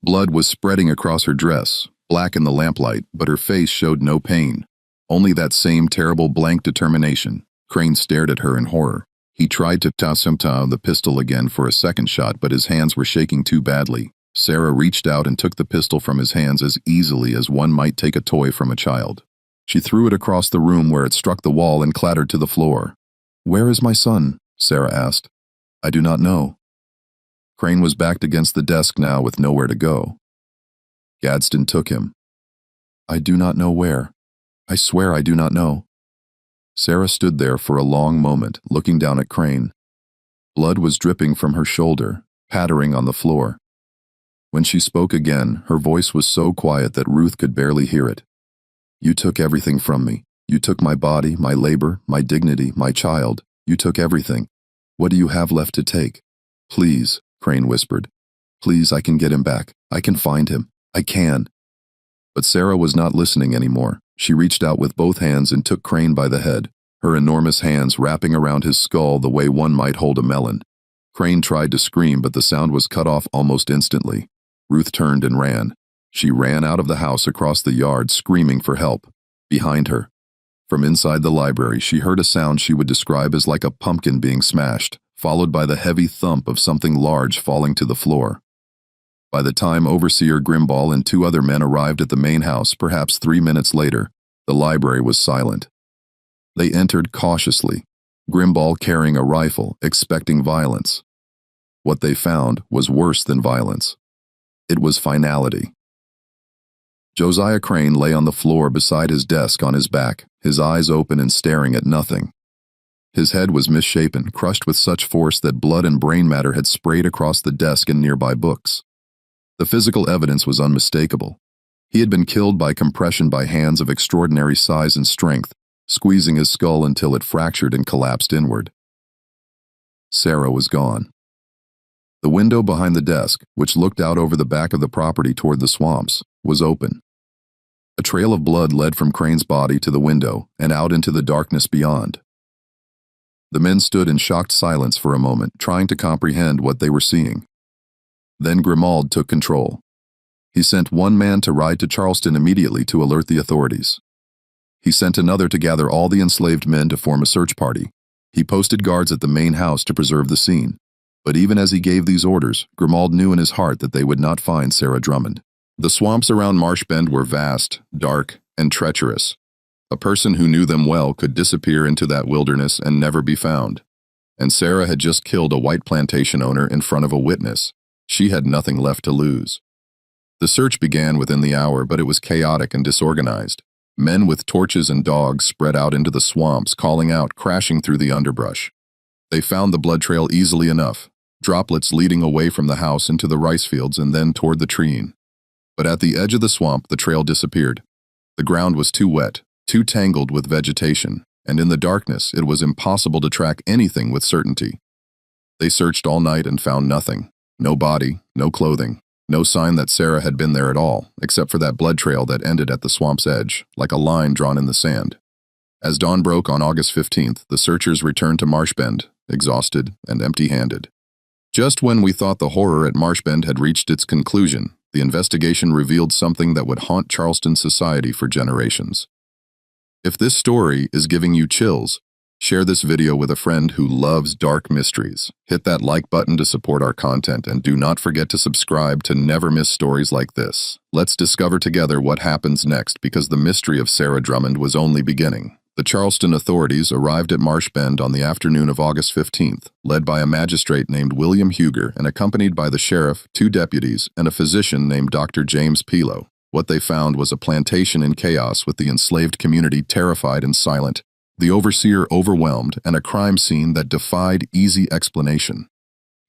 Speaker 1: Blood was spreading across her dress, black in the lamplight, but her face showed no pain. Only that same terrible blank determination. Crane stared at her in horror. He tried to toss the pistol again for a second shot, but his hands were shaking too badly. Sarah reached out and took the pistol from his hands as easily as one might take a toy from a child. She threw it across the room where it struck the wall and clattered to the floor. "Where is my son?" Sarah asked. "I do not know." Crane was backed against the desk now with nowhere to go. Gadsden took him. "I do not know where. I swear I do not know." Sarah stood there for a long moment, looking down at Crane. Blood was dripping from her shoulder, pattering on the floor. When she spoke again, her voice was so quiet that Ruth could barely hear it. "You took everything from me. You took my body, my labor, my dignity, my child. You took everything. What do you have left to take?" "Please," Crane whispered. "Please, I can get him back. I can find him. I can." But Sarah was not listening anymore. She reached out with both hands and took Crane by the head, her enormous hands wrapping around his skull the way one might hold a melon. Crane tried to scream, but the sound was cut off almost instantly. Ruth turned and ran. She ran out of the house across the yard, screaming for help. Behind her, from inside the library, she heard a sound she would describe as like a pumpkin being smashed, followed by the heavy thump of something large falling to the floor. By the time Overseer Grimball and 2 other men arrived at the main house, perhaps 3 minutes later, the library was silent. They entered cautiously, Grimball carrying a rifle, expecting violence. What they found was worse than violence. It was finality. Josiah Crane lay on the floor beside his desk on his back, his eyes open and staring at nothing. His head was misshapen, crushed with such force that blood and brain matter had sprayed across the desk and nearby books. The physical evidence was unmistakable. He had been killed by compression by hands of extraordinary size and strength, squeezing his skull until it fractured and collapsed inward. Sarah was gone. The window behind the desk, which looked out over the back of the property toward the swamps, was open. A trail of blood led from Crane's body to the window and out into the darkness beyond. The men stood in shocked silence for a moment, trying to comprehend what they were seeing. Then Grimaud took control. He sent one man to ride to Charleston immediately to alert the authorities. He sent another to gather all the enslaved men to form a search party. He posted guards at the main house to preserve the scene. But even as he gave these orders, Grimaud knew in his heart that they would not find Sarah Drummond. The swamps around Marsh Bend were vast, dark, and treacherous. A person who knew them well could disappear into that wilderness and never be found. And Sarah had just killed a white plantation owner in front of a witness. She had nothing left to lose. The search began within the hour, but it was chaotic and disorganized. Men with torches and dogs spread out into the swamps, calling out, crashing through the underbrush. They found the blood trail easily enough, droplets leading away from the house into the rice fields and then toward the treen. But at the edge of the swamp, the trail disappeared. The ground was too wet, too tangled with vegetation, and in the darkness it was impossible to track anything with certainty. They searched all night and found nothing. No body, no clothing, no sign that Sarah had been there at all, except for that blood trail that ended at the swamp's edge, like a line drawn in the sand. As dawn broke on August 15th, the searchers returned to Marsh Bend, exhausted and empty-handed. Just when we thought the horror at Marsh Bend had reached its conclusion, the investigation revealed something that would haunt Charleston society for generations. If this story is giving you chills, share this video with a friend who loves dark mysteries. Hit that like button to support our content, and do not forget to subscribe to never miss stories like this. Let's discover together what happens next, because the mystery of Sarah Drummond was only beginning. The Charleston authorities arrived at Marsh Bend on the afternoon of August 15th, led by a magistrate named William Huger and accompanied by the sheriff, 2 deputies, and a physician named Dr. James Pelo. What they found was a plantation in chaos, with the enslaved community terrified and silent, the overseer overwhelmed, and a crime scene that defied easy explanation.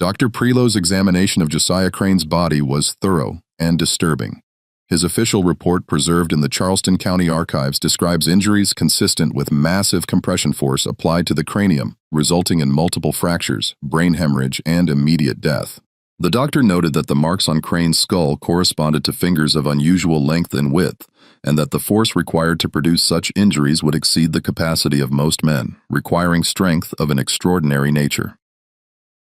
Speaker 1: Dr. Prelo's examination of Josiah Crane's body was thorough and disturbing. His official report, preserved in the Charleston County Archives, describes injuries consistent with massive compression force applied to the cranium, resulting in multiple fractures, brain hemorrhage, and immediate death. The doctor noted that the marks on Crane's skull corresponded to fingers of unusual length and width, and that the force required to produce such injuries would exceed the capacity of most men, requiring strength of an extraordinary nature.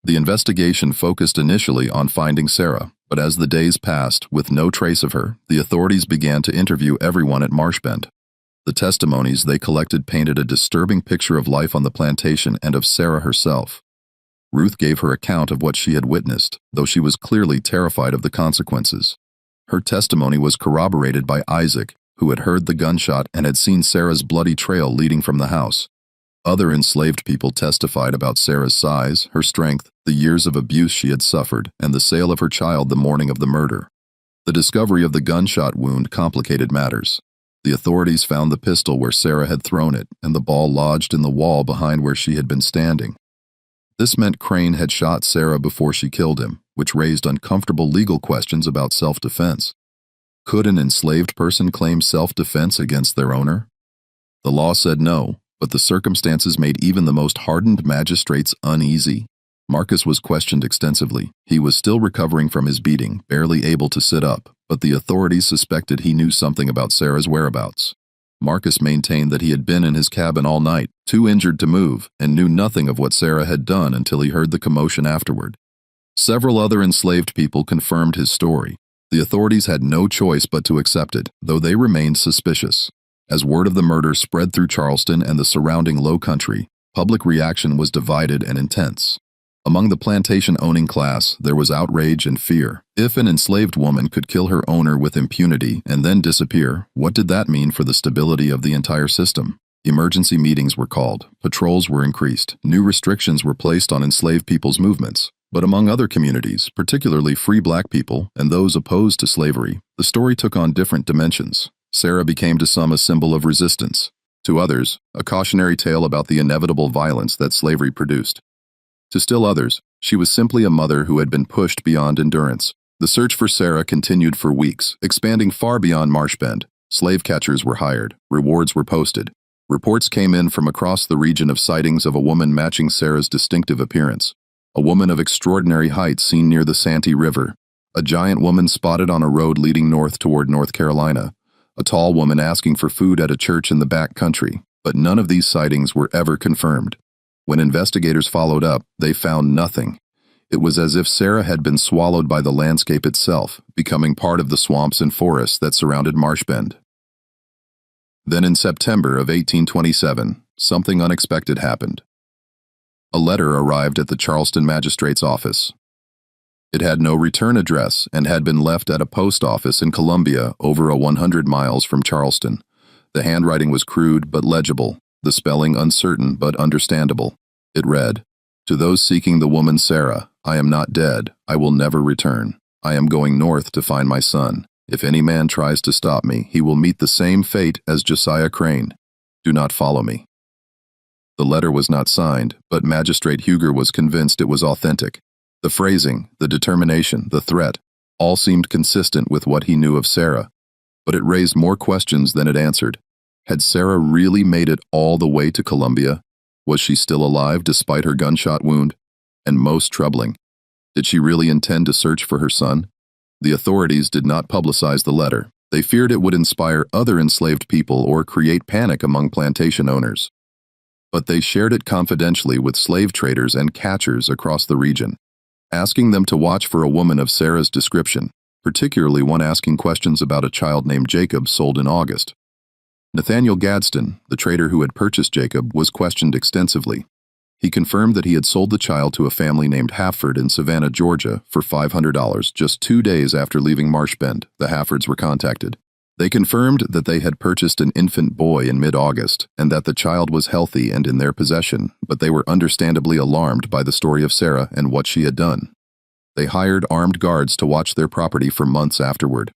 Speaker 1: The investigation focused initially on finding Sarah, but as the days passed, with no trace of her, the authorities began to interview everyone at Marsh Bend. The testimonies they collected painted a disturbing picture of life on the plantation and of Sarah herself. Ruth gave her account of what she had witnessed, though she was clearly terrified of the consequences. Her testimony was corroborated by Isaac, who had heard the gunshot and had seen Sarah's bloody trail leading from the house. Other enslaved people testified about Sarah's size, her strength, the years of abuse she had suffered, and the sale of her child the morning of the murder. The discovery of the gunshot wound complicated matters. The authorities found the pistol where Sarah had thrown it, and the ball lodged in the wall behind where she had been standing. This meant Crane had shot Sarah before she killed him, which raised uncomfortable legal questions about self-defense. Could an enslaved person claim self-defense against their owner? The law said no, but the circumstances made even the most hardened magistrates uneasy. Marcus was questioned extensively. He was still recovering from his beating, barely able to sit up, but the authorities suspected he knew something about Sarah's whereabouts. Marcus maintained that he had been in his cabin all night, too injured to move, and knew nothing of what Sarah had done until he heard the commotion afterward. Several other enslaved people confirmed his story. The authorities had no choice but to accept it, though they remained suspicious. As word of the murder spread through Charleston and the surrounding low country, public reaction was divided and intense. Among the plantation-owning class, there was outrage and fear. If an enslaved woman could kill her owner with impunity and then disappear, what did that mean for the stability of the entire system? Emergency meetings were called, patrols were increased, new restrictions were placed on enslaved people's movements. But among other communities, particularly free black people and those opposed to slavery, the story took on different dimensions. Sarah became to some a symbol of resistance. To others, a cautionary tale about the inevitable violence that slavery produced. To still others, she was simply a mother who had been pushed beyond endurance. The search for Sarah continued for weeks, expanding far beyond Marsh Bend. Slave catchers were hired, rewards were posted. Reports came in from across the region of sightings of a woman matching Sarah's distinctive appearance. A woman of extraordinary height seen near the Santee River. A giant woman spotted on a road leading north toward North Carolina. A tall woman asking for food at a church in the back country. But none of these sightings were ever confirmed. When investigators followed up, they found nothing. It was as if Sarah had been swallowed by the landscape itself, becoming part of the swamps and forests that surrounded Marsh Bend. Then in September of 1827, something unexpected happened. A letter arrived at the Charleston magistrate's office. It had no return address and had been left at a post office in Columbia over 100 miles from Charleston. The handwriting was crude but legible, the spelling uncertain but understandable. It read, "To those seeking the woman Sarah, I am not dead, I will never return. I am going north to find my son. If any man tries to stop me, he will meet the same fate as Josiah Crane. Do not follow me." The letter was not signed, but Magistrate Huger was convinced it was authentic. The phrasing, the determination, the threat, all seemed consistent with what he knew of Sarah. But it raised more questions than it answered. Had Sarah really made it all the way to Columbia? Was she still alive despite her gunshot wound? And most troubling, did she really intend to search for her son? The authorities did not publicize the letter. They feared it would inspire other enslaved people or create panic among plantation owners. But they shared it confidentially with slave traders and catchers across the region, asking them to watch for a woman of Sarah's description, particularly one asking questions about a child named Jacob sold in August. Nathaniel Gadsden, the trader who had purchased Jacob, was questioned extensively. He confirmed that he had sold the child to a family named Hafford in Savannah, Georgia, for $500 just 2 days after leaving Marsh Bend. The Haffords were contacted. They confirmed that they had purchased an infant boy in mid-August and that the child was healthy and in their possession, but they were understandably alarmed by the story of Sarah and what she had done. They hired armed guards to watch their property for months afterward.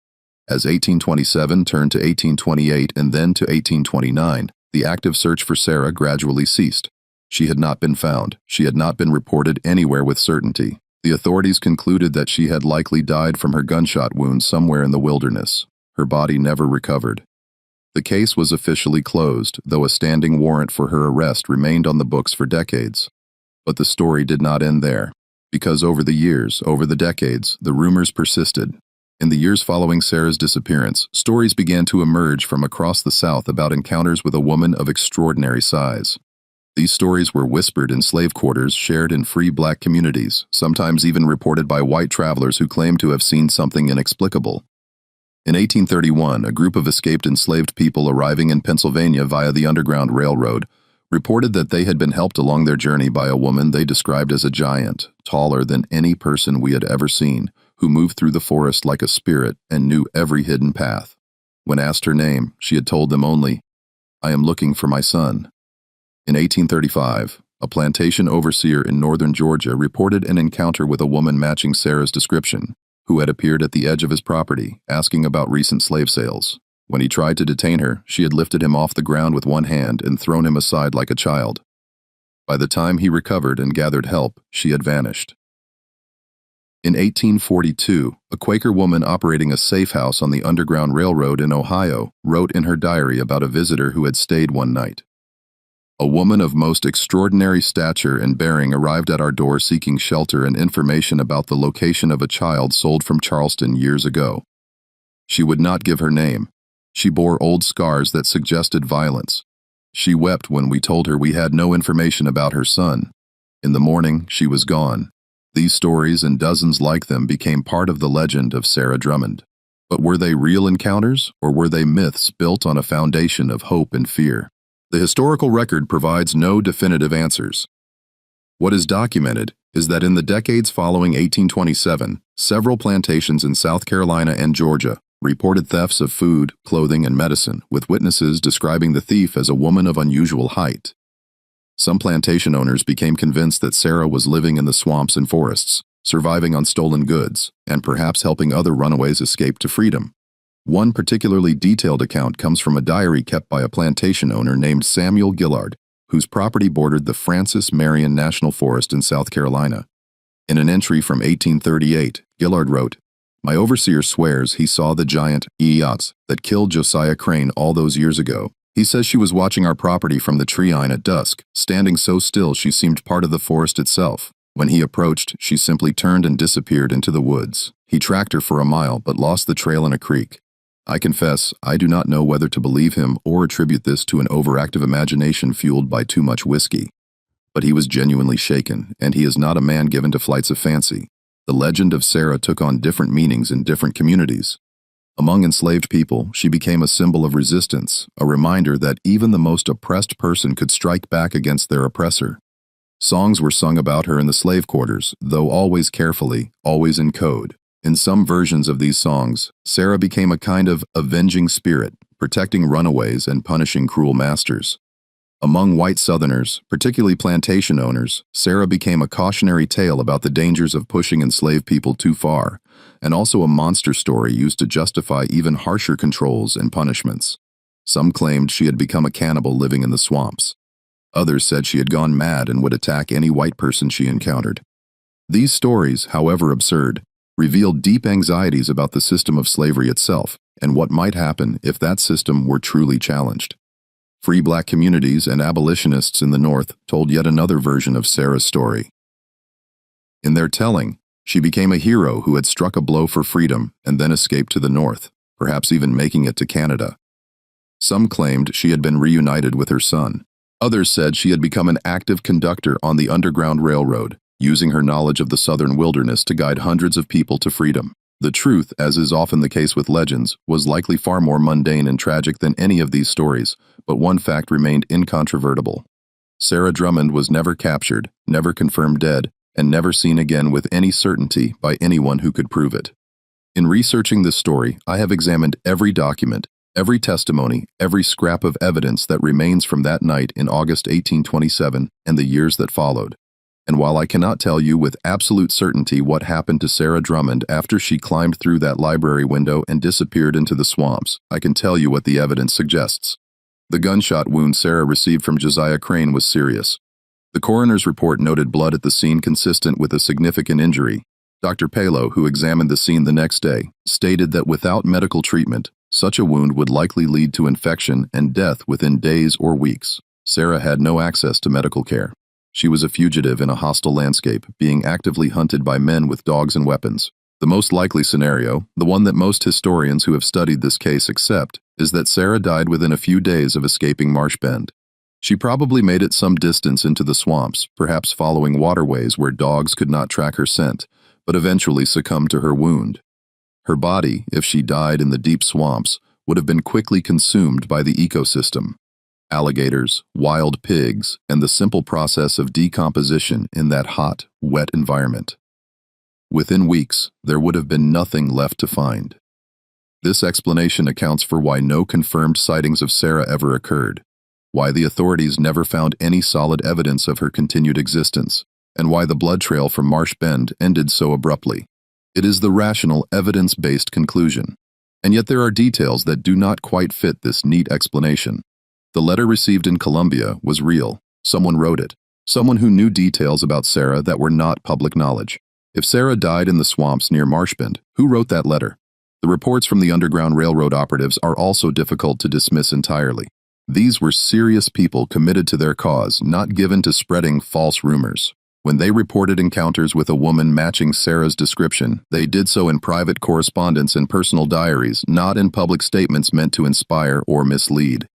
Speaker 1: As 1827 turned to 1828 and then to 1829, the active search for Sarah gradually ceased. She had not been found. She had not been reported anywhere with certainty. The authorities concluded that she had likely died from her gunshot wound somewhere in the wilderness. Her body never recovered. The case was officially closed, though a standing warrant for her arrest remained on the books for decades. But the story did not end there, because over the years, over the decades, the rumors persisted. In the years following Sarah's disappearance, stories began to emerge from across the South about encounters with a woman of extraordinary size. These stories were whispered in slave quarters shared in free black communities, sometimes even reported by white travelers who claimed to have seen something inexplicable. In 1831, a group of escaped enslaved people arriving in Pennsylvania via the Underground Railroad reported that they had been helped along their journey by a woman they described as a giant, taller than any person we had ever seen, who moved through the forest like a spirit and knew every hidden path. When asked her name, she had told them only, "I am looking for my son." In 1835, a plantation overseer in northern Georgia reported an encounter with a woman matching Sarah's description, who had appeared at the edge of his property, asking about recent slave sales. When he tried to detain her, she had lifted him off the ground with one hand and thrown him aside like a child. By the time he recovered and gathered help, she had vanished. In 1842, a Quaker woman operating a safe house on the Underground Railroad in Ohio wrote in her diary about a visitor who had stayed one night. "A woman of most extraordinary stature and bearing arrived at our door seeking shelter and information about the location of a child sold from Charleston years ago. She would not give her name. She bore old scars that suggested violence. She wept when we told her we had no information about her son. In the morning, she was gone." These stories and dozens like them became part of the legend of Sarah Drummond. But were they real encounters, or were they myths built on a foundation of hope and fear? The historical record provides no definitive answers. What is documented is that in the decades following 1827, several plantations in South Carolina and Georgia reported thefts of food, clothing, and medicine, with witnesses describing the thief as a woman of unusual height. Some plantation owners became convinced that Sarah was living in the swamps and forests, surviving on stolen goods, and perhaps helping other runaways escape to freedom. One particularly detailed account comes from a diary kept by a plantation owner named Samuel Gillard, whose property bordered the Francis Marion National Forest in South Carolina. In an entry from 1838, Gillard wrote, "My overseer swears he saw the giant Eots that killed Josiah Crane all those years ago. He says she was watching our property from the treine at dusk, standing so still she seemed part of the forest itself. When he approached, she simply turned and disappeared into the woods. He tracked her for a mile but lost the trail in a creek. I confess, I do not know whether to believe him or attribute this to an overactive imagination fueled by too much whiskey. But he was genuinely shaken, and he is not a man given to flights of fancy. The legend of Sarah took on different meanings in different communities. Among enslaved people, she became a symbol of resistance, a reminder that even the most oppressed person could strike back against their oppressor. Songs were sung about her in the slave quarters, though always carefully, always in code. In some versions of these songs, Sarah became a kind of avenging spirit, protecting runaways and punishing cruel masters. Among white Southerners, particularly plantation owners, Sarah became a cautionary tale about the dangers of pushing enslaved people too far, and also a monster story used to justify even harsher controls and punishments. Some claimed she had become a cannibal living in the swamps. Others said she had gone mad and would attack any white person she encountered. These stories, however absurd, revealed deep anxieties about the system of slavery itself and what might happen if that system were truly challenged. Free black communities and abolitionists in the North told yet another version of Sarah's story. In their telling, she became a hero who had struck a blow for freedom and then escaped to the North, perhaps even making it to Canada. Some claimed she had been reunited with her son. Others said she had become an active conductor on the Underground Railroad, using her knowledge of the southern wilderness to guide hundreds of people to freedom. The truth, as is often the case with legends, was likely far more mundane and tragic than any of these stories, but one fact remained incontrovertible. Sarah Drummond was never captured, never confirmed dead, and never seen again with any certainty by anyone who could prove it. In researching this story, I have examined every document, every testimony, every scrap of evidence that remains from that night in August 1827 and the years that followed. And while I cannot tell you with absolute certainty what happened to Sarah Drummond after she climbed through that library window and disappeared into the swamps, I can tell you what the evidence suggests. The gunshot wound Sarah received from Josiah Crane was serious. The coroner's report noted blood at the scene consistent with a significant injury. Dr. Palo, who examined the scene the next day, stated that without medical treatment, such a wound would likely lead to infection and death within days or weeks. Sarah had no access to medical care. She was a fugitive in a hostile landscape, being actively hunted by men with dogs and weapons. The most likely scenario, the one that most historians who have studied this case accept, is that Sarah died within a few days of escaping Marsh Bend. She probably made it some distance into the swamps, perhaps following waterways where dogs could not track her scent, but eventually succumbed to her wound. Her body, if she died in the deep swamps, would have been quickly consumed by the ecosystem. Alligators, wild pigs, and the simple process of decomposition in that hot, wet environment. Within weeks, there would have been nothing left to find. This explanation accounts for why no confirmed sightings of Sarah ever occurred, why the authorities never found any solid evidence of her continued existence, and why the blood trail from Marsh Bend ended so abruptly. It is the rational, evidence-based conclusion. And yet there are details that do not quite fit this neat explanation. The letter received in Columbia was real. Someone wrote it. Someone who knew details about Sarah that were not public knowledge. If Sarah died in the swamps near Marsh Bend, who wrote that letter? The reports from the Underground Railroad operatives are also difficult to dismiss entirely. These were serious people committed to their cause, not given to spreading false rumors. When they reported encounters with a woman matching Sarah's description, they did so in private correspondence and personal diaries, not in public statements meant to inspire or mislead.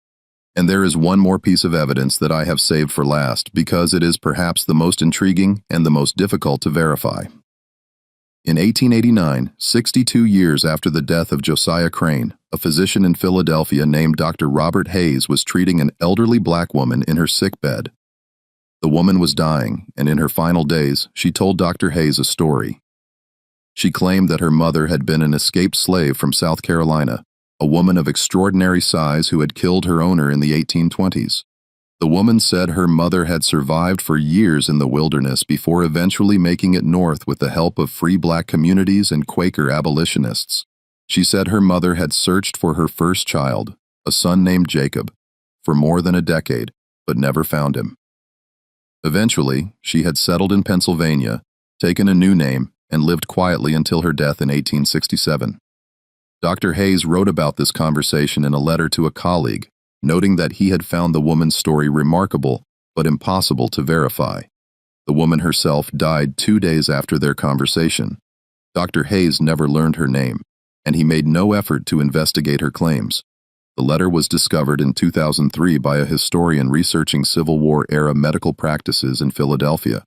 Speaker 1: And there is one more piece of evidence that I have saved for last because it is perhaps the most intriguing and the most difficult to verify. In 1889, 62 years after the death of Josiah Crane, a physician in Philadelphia named Dr. Robert Hayes was treating an elderly black woman in her sickbed. The woman was dying, and in her final days, she told Dr. Hayes a story. She claimed that her mother had been an escaped slave from South Carolina, a woman of extraordinary size who had killed her owner in the 1820s. The woman said her mother had survived for years in the wilderness before eventually making it north with the help of free black communities and Quaker abolitionists. She said her mother had searched for her first child, a son named Jacob, for more than a decade, but never found him. Eventually, she had settled in Pennsylvania, taken a new name, and lived quietly until her death in 1867. Dr. Hayes wrote about this conversation in a letter to a colleague, noting that he had found the woman's story remarkable but impossible to verify. The woman herself died 2 days after their conversation. Dr. Hayes never learned her name, and he made no effort to investigate her claims. The letter was discovered in 2003 by a historian researching Civil War-era medical practices in Philadelphia.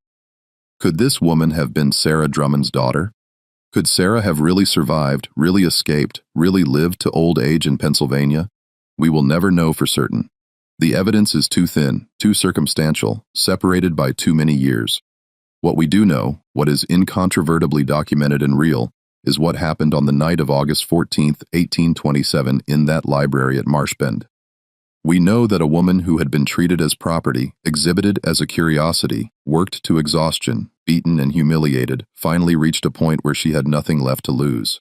Speaker 1: Could this woman have been Sarah Drummond's daughter? Could Sarah have really survived, really escaped, really lived to old age in Pennsylvania? We will never know for certain. The evidence is too thin, too circumstantial, separated by too many years. What we do know, what is incontrovertibly documented and real, is what happened on the night of August 14, 1827, in that library at Marshbend. We know that a woman who had been treated as property, exhibited as a curiosity, worked to exhaustion, beaten and humiliated, finally reached a point where she had nothing left to lose.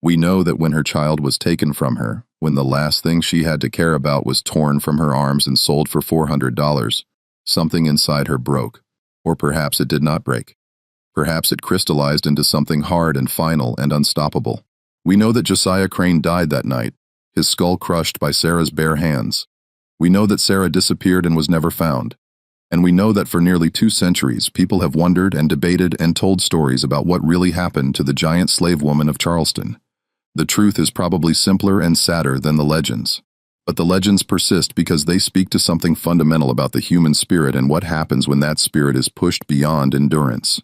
Speaker 1: We know that when her child was taken from her, when the last thing she had to care about was torn from her arms and sold for $400, something inside her broke. Or perhaps it did not break. Perhaps it crystallized into something hard and final and unstoppable. We know that Josiah Crane died that night, his skull crushed by Sarah's bare hands. We know that Sarah disappeared and was never found. And we know that for nearly 2 centuries, people have wondered and debated and told stories about what really happened to the giant slave woman of Charleston. The truth is probably simpler and sadder than the legends. But the legends persist because they speak to something fundamental about the human spirit and what happens when that spirit is pushed beyond endurance.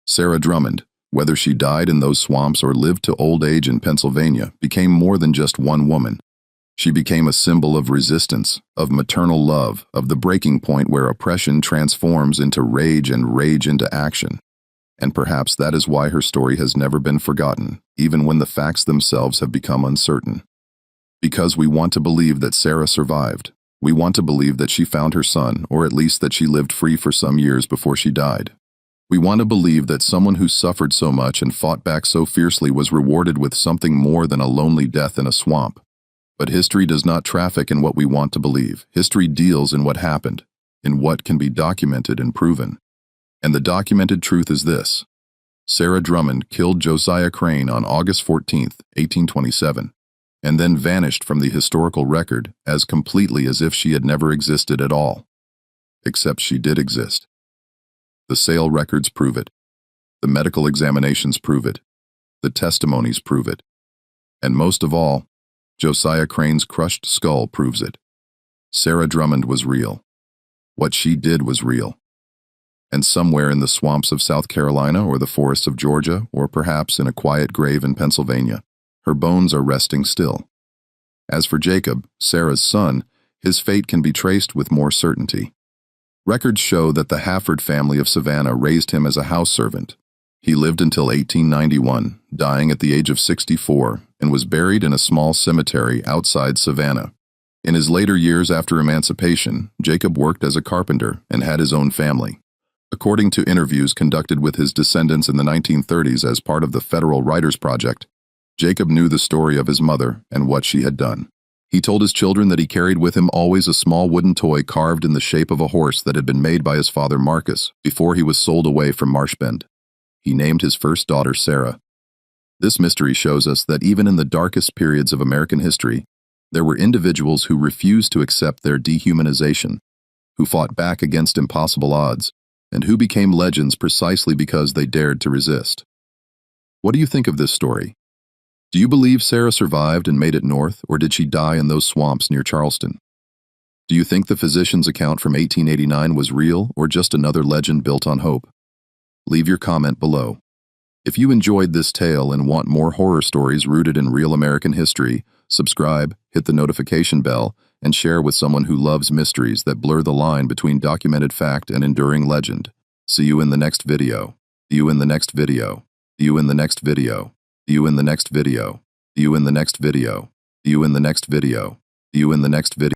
Speaker 1: Sarah Drummond, whether she died in those swamps or lived to old age in Pennsylvania, became more than just one woman. She became a symbol of resistance, of maternal love, of the breaking point where oppression transforms into rage and rage into action. And perhaps that is why her story has never been forgotten, even when the facts themselves have become uncertain. Because we want to believe that Sarah survived. We want to believe that she found her son, or at least that she lived free for some years before she died. We want to believe that someone who suffered so much and fought back so fiercely was rewarded with something more than a lonely death in a swamp. But history does not traffic in what we want to believe. History deals in what happened, in what can be documented and proven. And the documented truth is this: Sarah Drummond killed Josiah Crane on August 14, 1827, and then vanished from the historical record as completely as if she had never existed at all. Except she did exist. The sale records prove it. The medical examinations prove it. The testimonies prove it. And most of all, Josiah Crane's crushed skull proves it. Sarah Drummond was real. What she did was real. And somewhere in the swamps of South Carolina or the forests of Georgia, or perhaps in a quiet grave in Pennsylvania, her bones are resting still. As for Jacob, Sarah's son, his fate can be traced with more certainty. Records show that the Hafford family of Savannah raised him as a house servant. He lived until 1891, dying at the age of 64, and was buried in a small cemetery outside Savannah. In his later years after emancipation, Jacob worked as a carpenter and had his own family. According to interviews conducted with his descendants in the 1930s as part of the Federal Writers Project, Jacob knew the story of his mother and what she had done. He told his children that he carried with him always a small wooden toy carved in the shape of a horse that had been made by his father Marcus before he was sold away from Marshbend. He named his first daughter Sarah. This mystery shows us that even in the darkest periods of American history, there were individuals who refused to accept their dehumanization, who fought back against impossible odds, and who became legends precisely because they dared to resist. What do you think of this story? Do you believe Sarah survived and made it north, or did she die in those swamps near Charleston? Do you think the physician's account from 1889 was real, or just another legend built on hope? Leave your comment below. If you enjoyed this tale and want more horror stories rooted in real American history, subscribe, hit the notification bell, and share with someone who loves mysteries that blur the line between documented fact and enduring legend. See you in the next video. See you in the next video. See you in the next video. See you in the next video. See you in the next video. See you in the next video. See you in the next video.